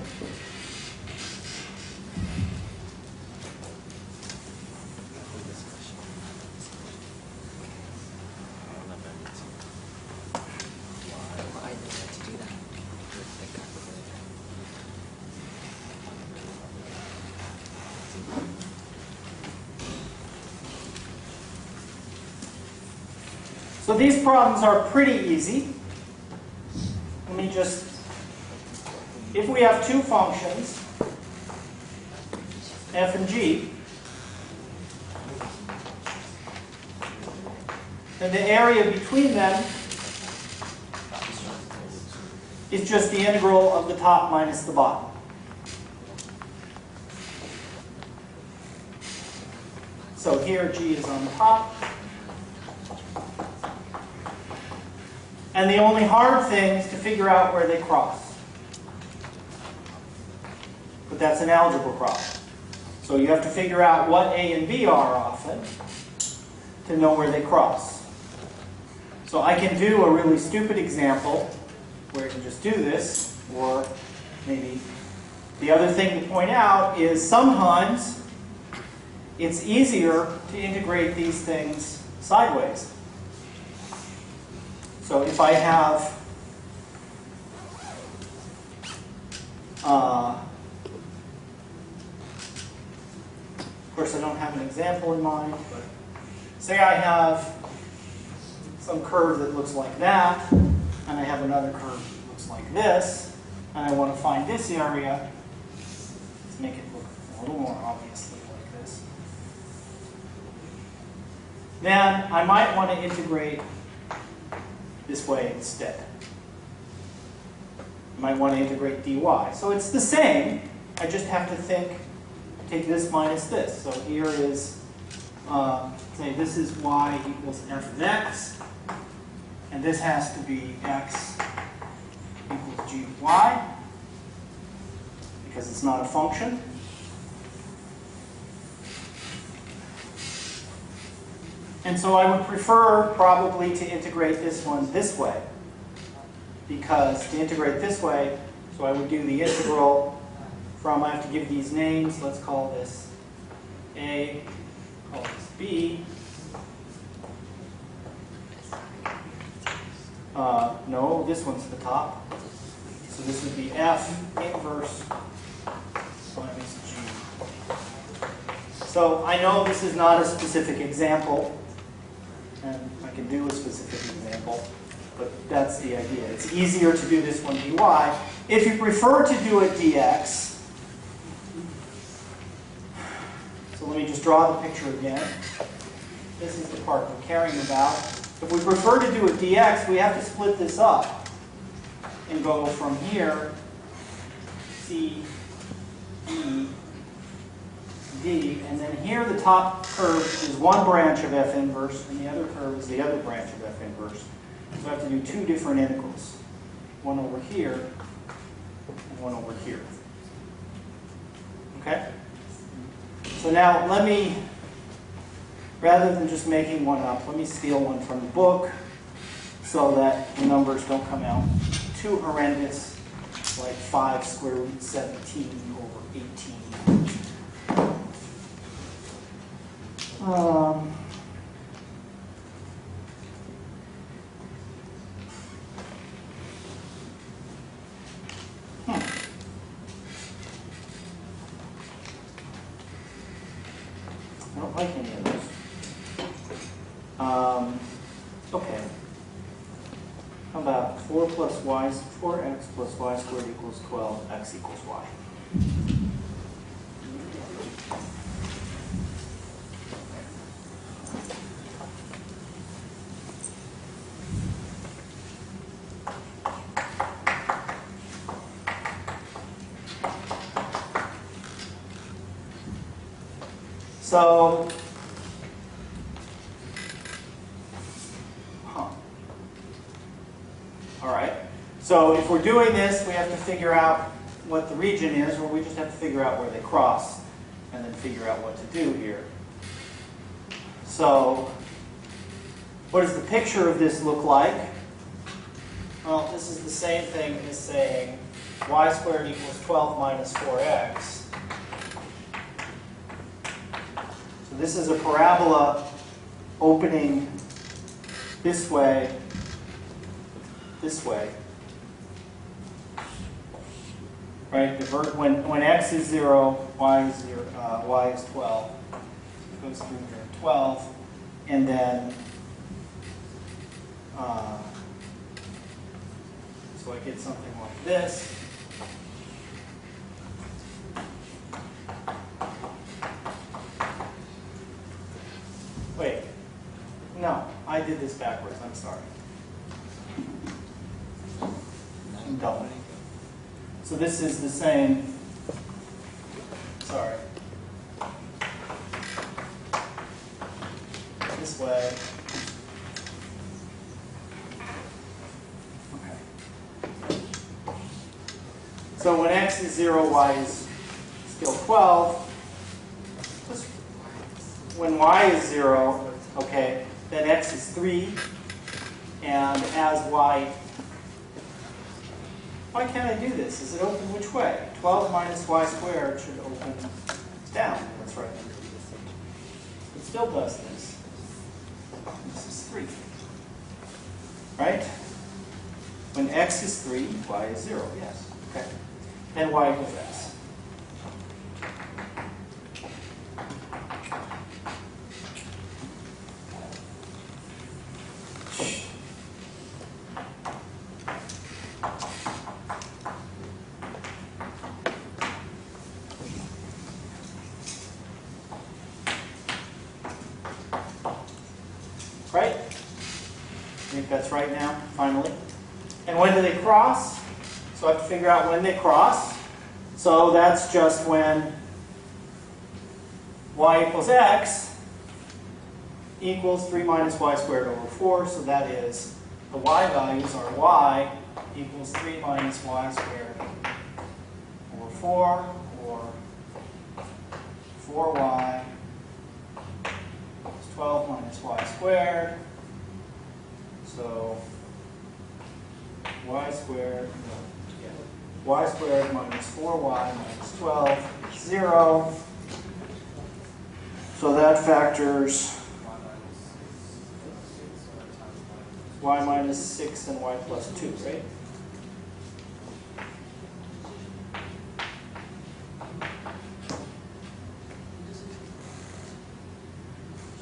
So these problems are pretty easy. Let me just, if we have two functions, f and g, then the area between them is just the integral of the top minus the bottom. So here g is on the top. And the only hard thing is to figure out where they cross. but that's an algebra problem. So you have to figure out what A and B are often to know where they cross. So I can do a really stupid example where I can just do this, or maybe the other thing to point out is sometimes it's easier to integrate these things sideways. So if I have of course I don't have an example in mind, but say I have some curve that looks like that, and I have another curve that looks like this, and I want to find this area. Let's make it look a little more obviously like this. Then I might want to integrate this way instead. I might want to integrate dy. So it's the same, I just have to take this minus this. So here is, say this is y equals f of x, and this has to be x equals g of y, because it's not a function. And so I would prefer probably to integrate this one this way, because to integrate this way, so I would do the integral from, I have to give these names, let's call this A, call this B. No, this one's the top. So this would be F inverse minus G. So I know this is not a specific example, and I can do a specific example, but that's the idea. It's easier to do this one dy. If you prefer to do it dx, so let me just draw the picture again. This is the part we're caring about. If we prefer to do it dx, we have to split this up and go from here, C, E, D, and then here the top curve is one branch of f inverse, and the other curve is the other branch of f inverse. So I have to do two different integrals. One over here, and one over here. Okay? So now let me, rather than just making one up, let me steal one from the book so that the numbers don't come out too horrendous, like 5 square root 17 over 18. I don't like any of those. Okay. How about 4x plus y squared equals 12, x equals y. So, all right. So if we're doing this, we have to figure out what the region is, or we just have to figure out where they cross, and then figure out what to do here. So, what does the picture of this look like? Well, this is the same thing as saying y squared equals 12 minus 4x. So this is a parabola opening this way, right? When x is 0, y is 12. It goes through here, 12, and then so I get something like this. Wait, no, I did this backwards. I'm sorry. I'm dumb. So this is the same. Sorry. This way. Okay. So when x is 0, y is still 12. When y is 0, okay, then x is 3. And as y, why can't I do this? Is it open which way? 12 minus y squared should open down. That's right. It still does this. This is 3. Right? When x is 3, y is 0. Yes. Okay. Then y equals x. Right? I think that's right now, finally. And when do they cross? So I have to figure out when they cross. So that's just when y equals x equals 3 minus y squared over 4. So that is, the y values are y equals 3 minus y squared over 4, or 4y is 12 minus y squared. So y squared minus 4y minus 12 is 0. So that factors y minus 6 and y plus 2, right?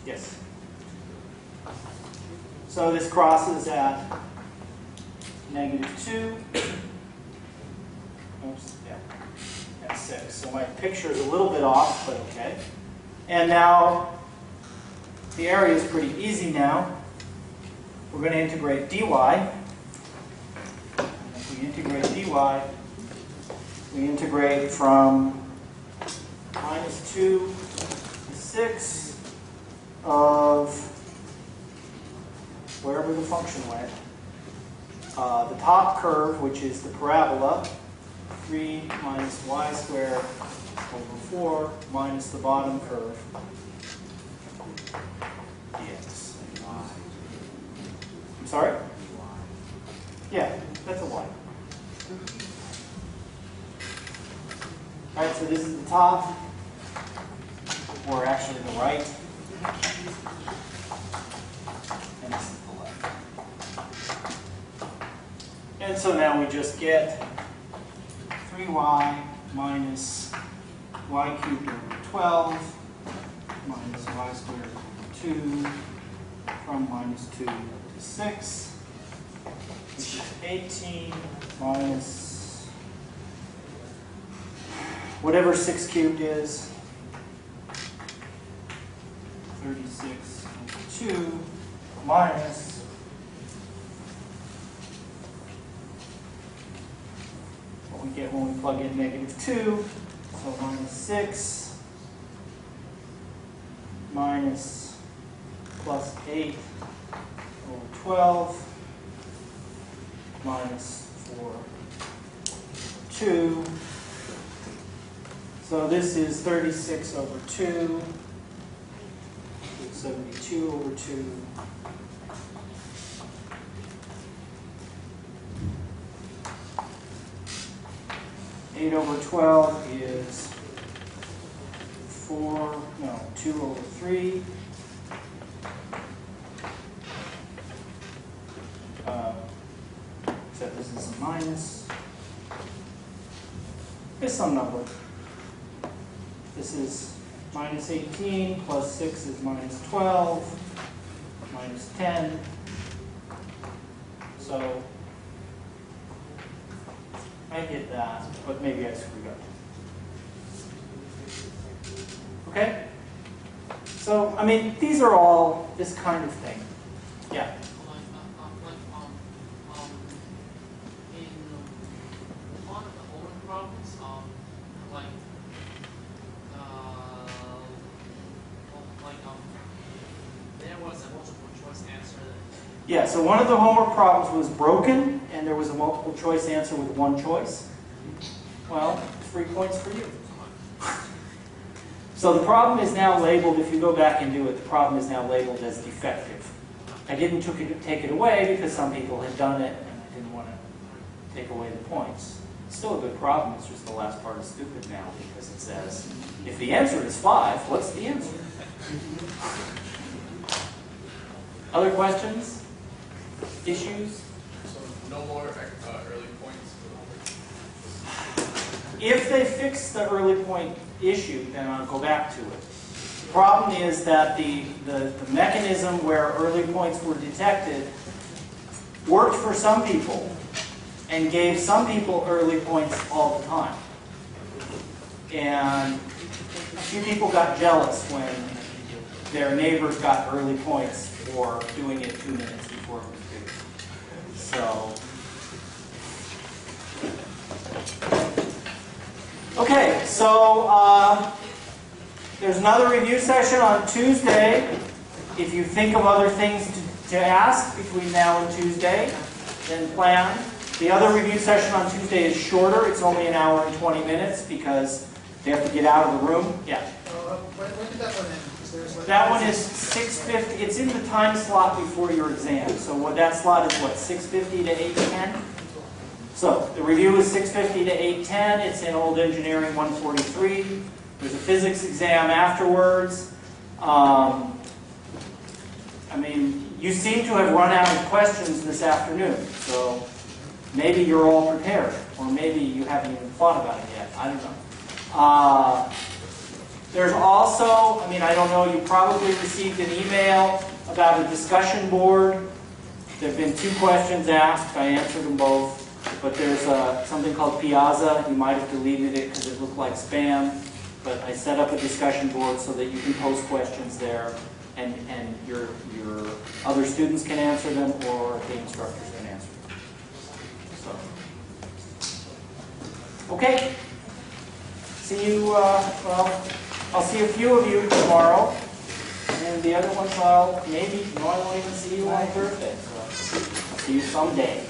Yes. So this crosses at -2. Oops, yeah, at 6. So my picture is a little bit off, but okay. And now the area is pretty easy now. We're going to integrate dy. If we integrate dy, we integrate from -2 to 6 of wherever the function went. The top curve, which is the parabola, 3 minus y squared over 4 minus the bottom curve, dx. I'm sorry? Yeah, that's a y. All right, so this is the top, or actually the right, and this is the left. And so now we just get 3y minus y cubed over 12 minus y squared over 2 from -2 to 6, which is 18 minus whatever 6 cubed is, 36 over 2 minus we get when we plug in -2, so -6 minus plus 8 over 12 minus 4 over 2. So this is 36 over 2, 72 over 2. 8 over 12 is 2 over 3. Except this is a minus. It's some number. This is minus 18 plus 6 is minus 12 minus 10. So I get that, but maybe I screwed up. Okay? So, I mean, these are all this kind of thing. Yeah? In one of the older problems, there was a multiple choice answer. Yeah, so one of the homework problems was broken, and there was a multiple choice answer with one choice. Well, 3 points for you. So the problem is now labeled, if you go back and do it, the problem is now labeled as defective. I didn't take it away because some people had done it and I didn't want to take away the points. It's still a good problem, it's just the last part is stupid now because it says, if the answer is 5, what's the answer? Other questions? Issues? So no more early points? If they fix the early point issue, then I'll go back to it. The problem is that the mechanism where early points were detected worked for some people and gave some people early points all the time. And a few people got jealous when their neighbors got early points for doing it 2 minutes before it was due. So, okay, so there's another review session on Tuesday. If you think of other things to ask between now and Tuesday, then plan. The other review session on Tuesday is shorter. It's only an hour and 20 minutes because they have to get out of the room. Yeah. When did that one end? That one is 6:50. It's in the time slot before your exam. So what that slot is what, 6:50 to 8:10? So the review is 6:50 to 8:10. It's in Old Engineering 143. There's a physics exam afterwards. I mean, you seem to have run out of questions this afternoon. So maybe you're all prepared. Or maybe you haven't even thought about it yet. I don't know. There's also, I mean, I don't know, you probably received an email about a discussion board. There have been 2 questions asked. I answered them both. But there's something called Piazza. You might have deleted it because it looked like spam. But I set up a discussion board so that you can post questions there. And your other students can answer them or the instructors can answer them. So, okay. See you, well, I'll see a few of you tomorrow, and the other ones I'll maybe, no, I won't even see you on Thursday, so I'll see you someday.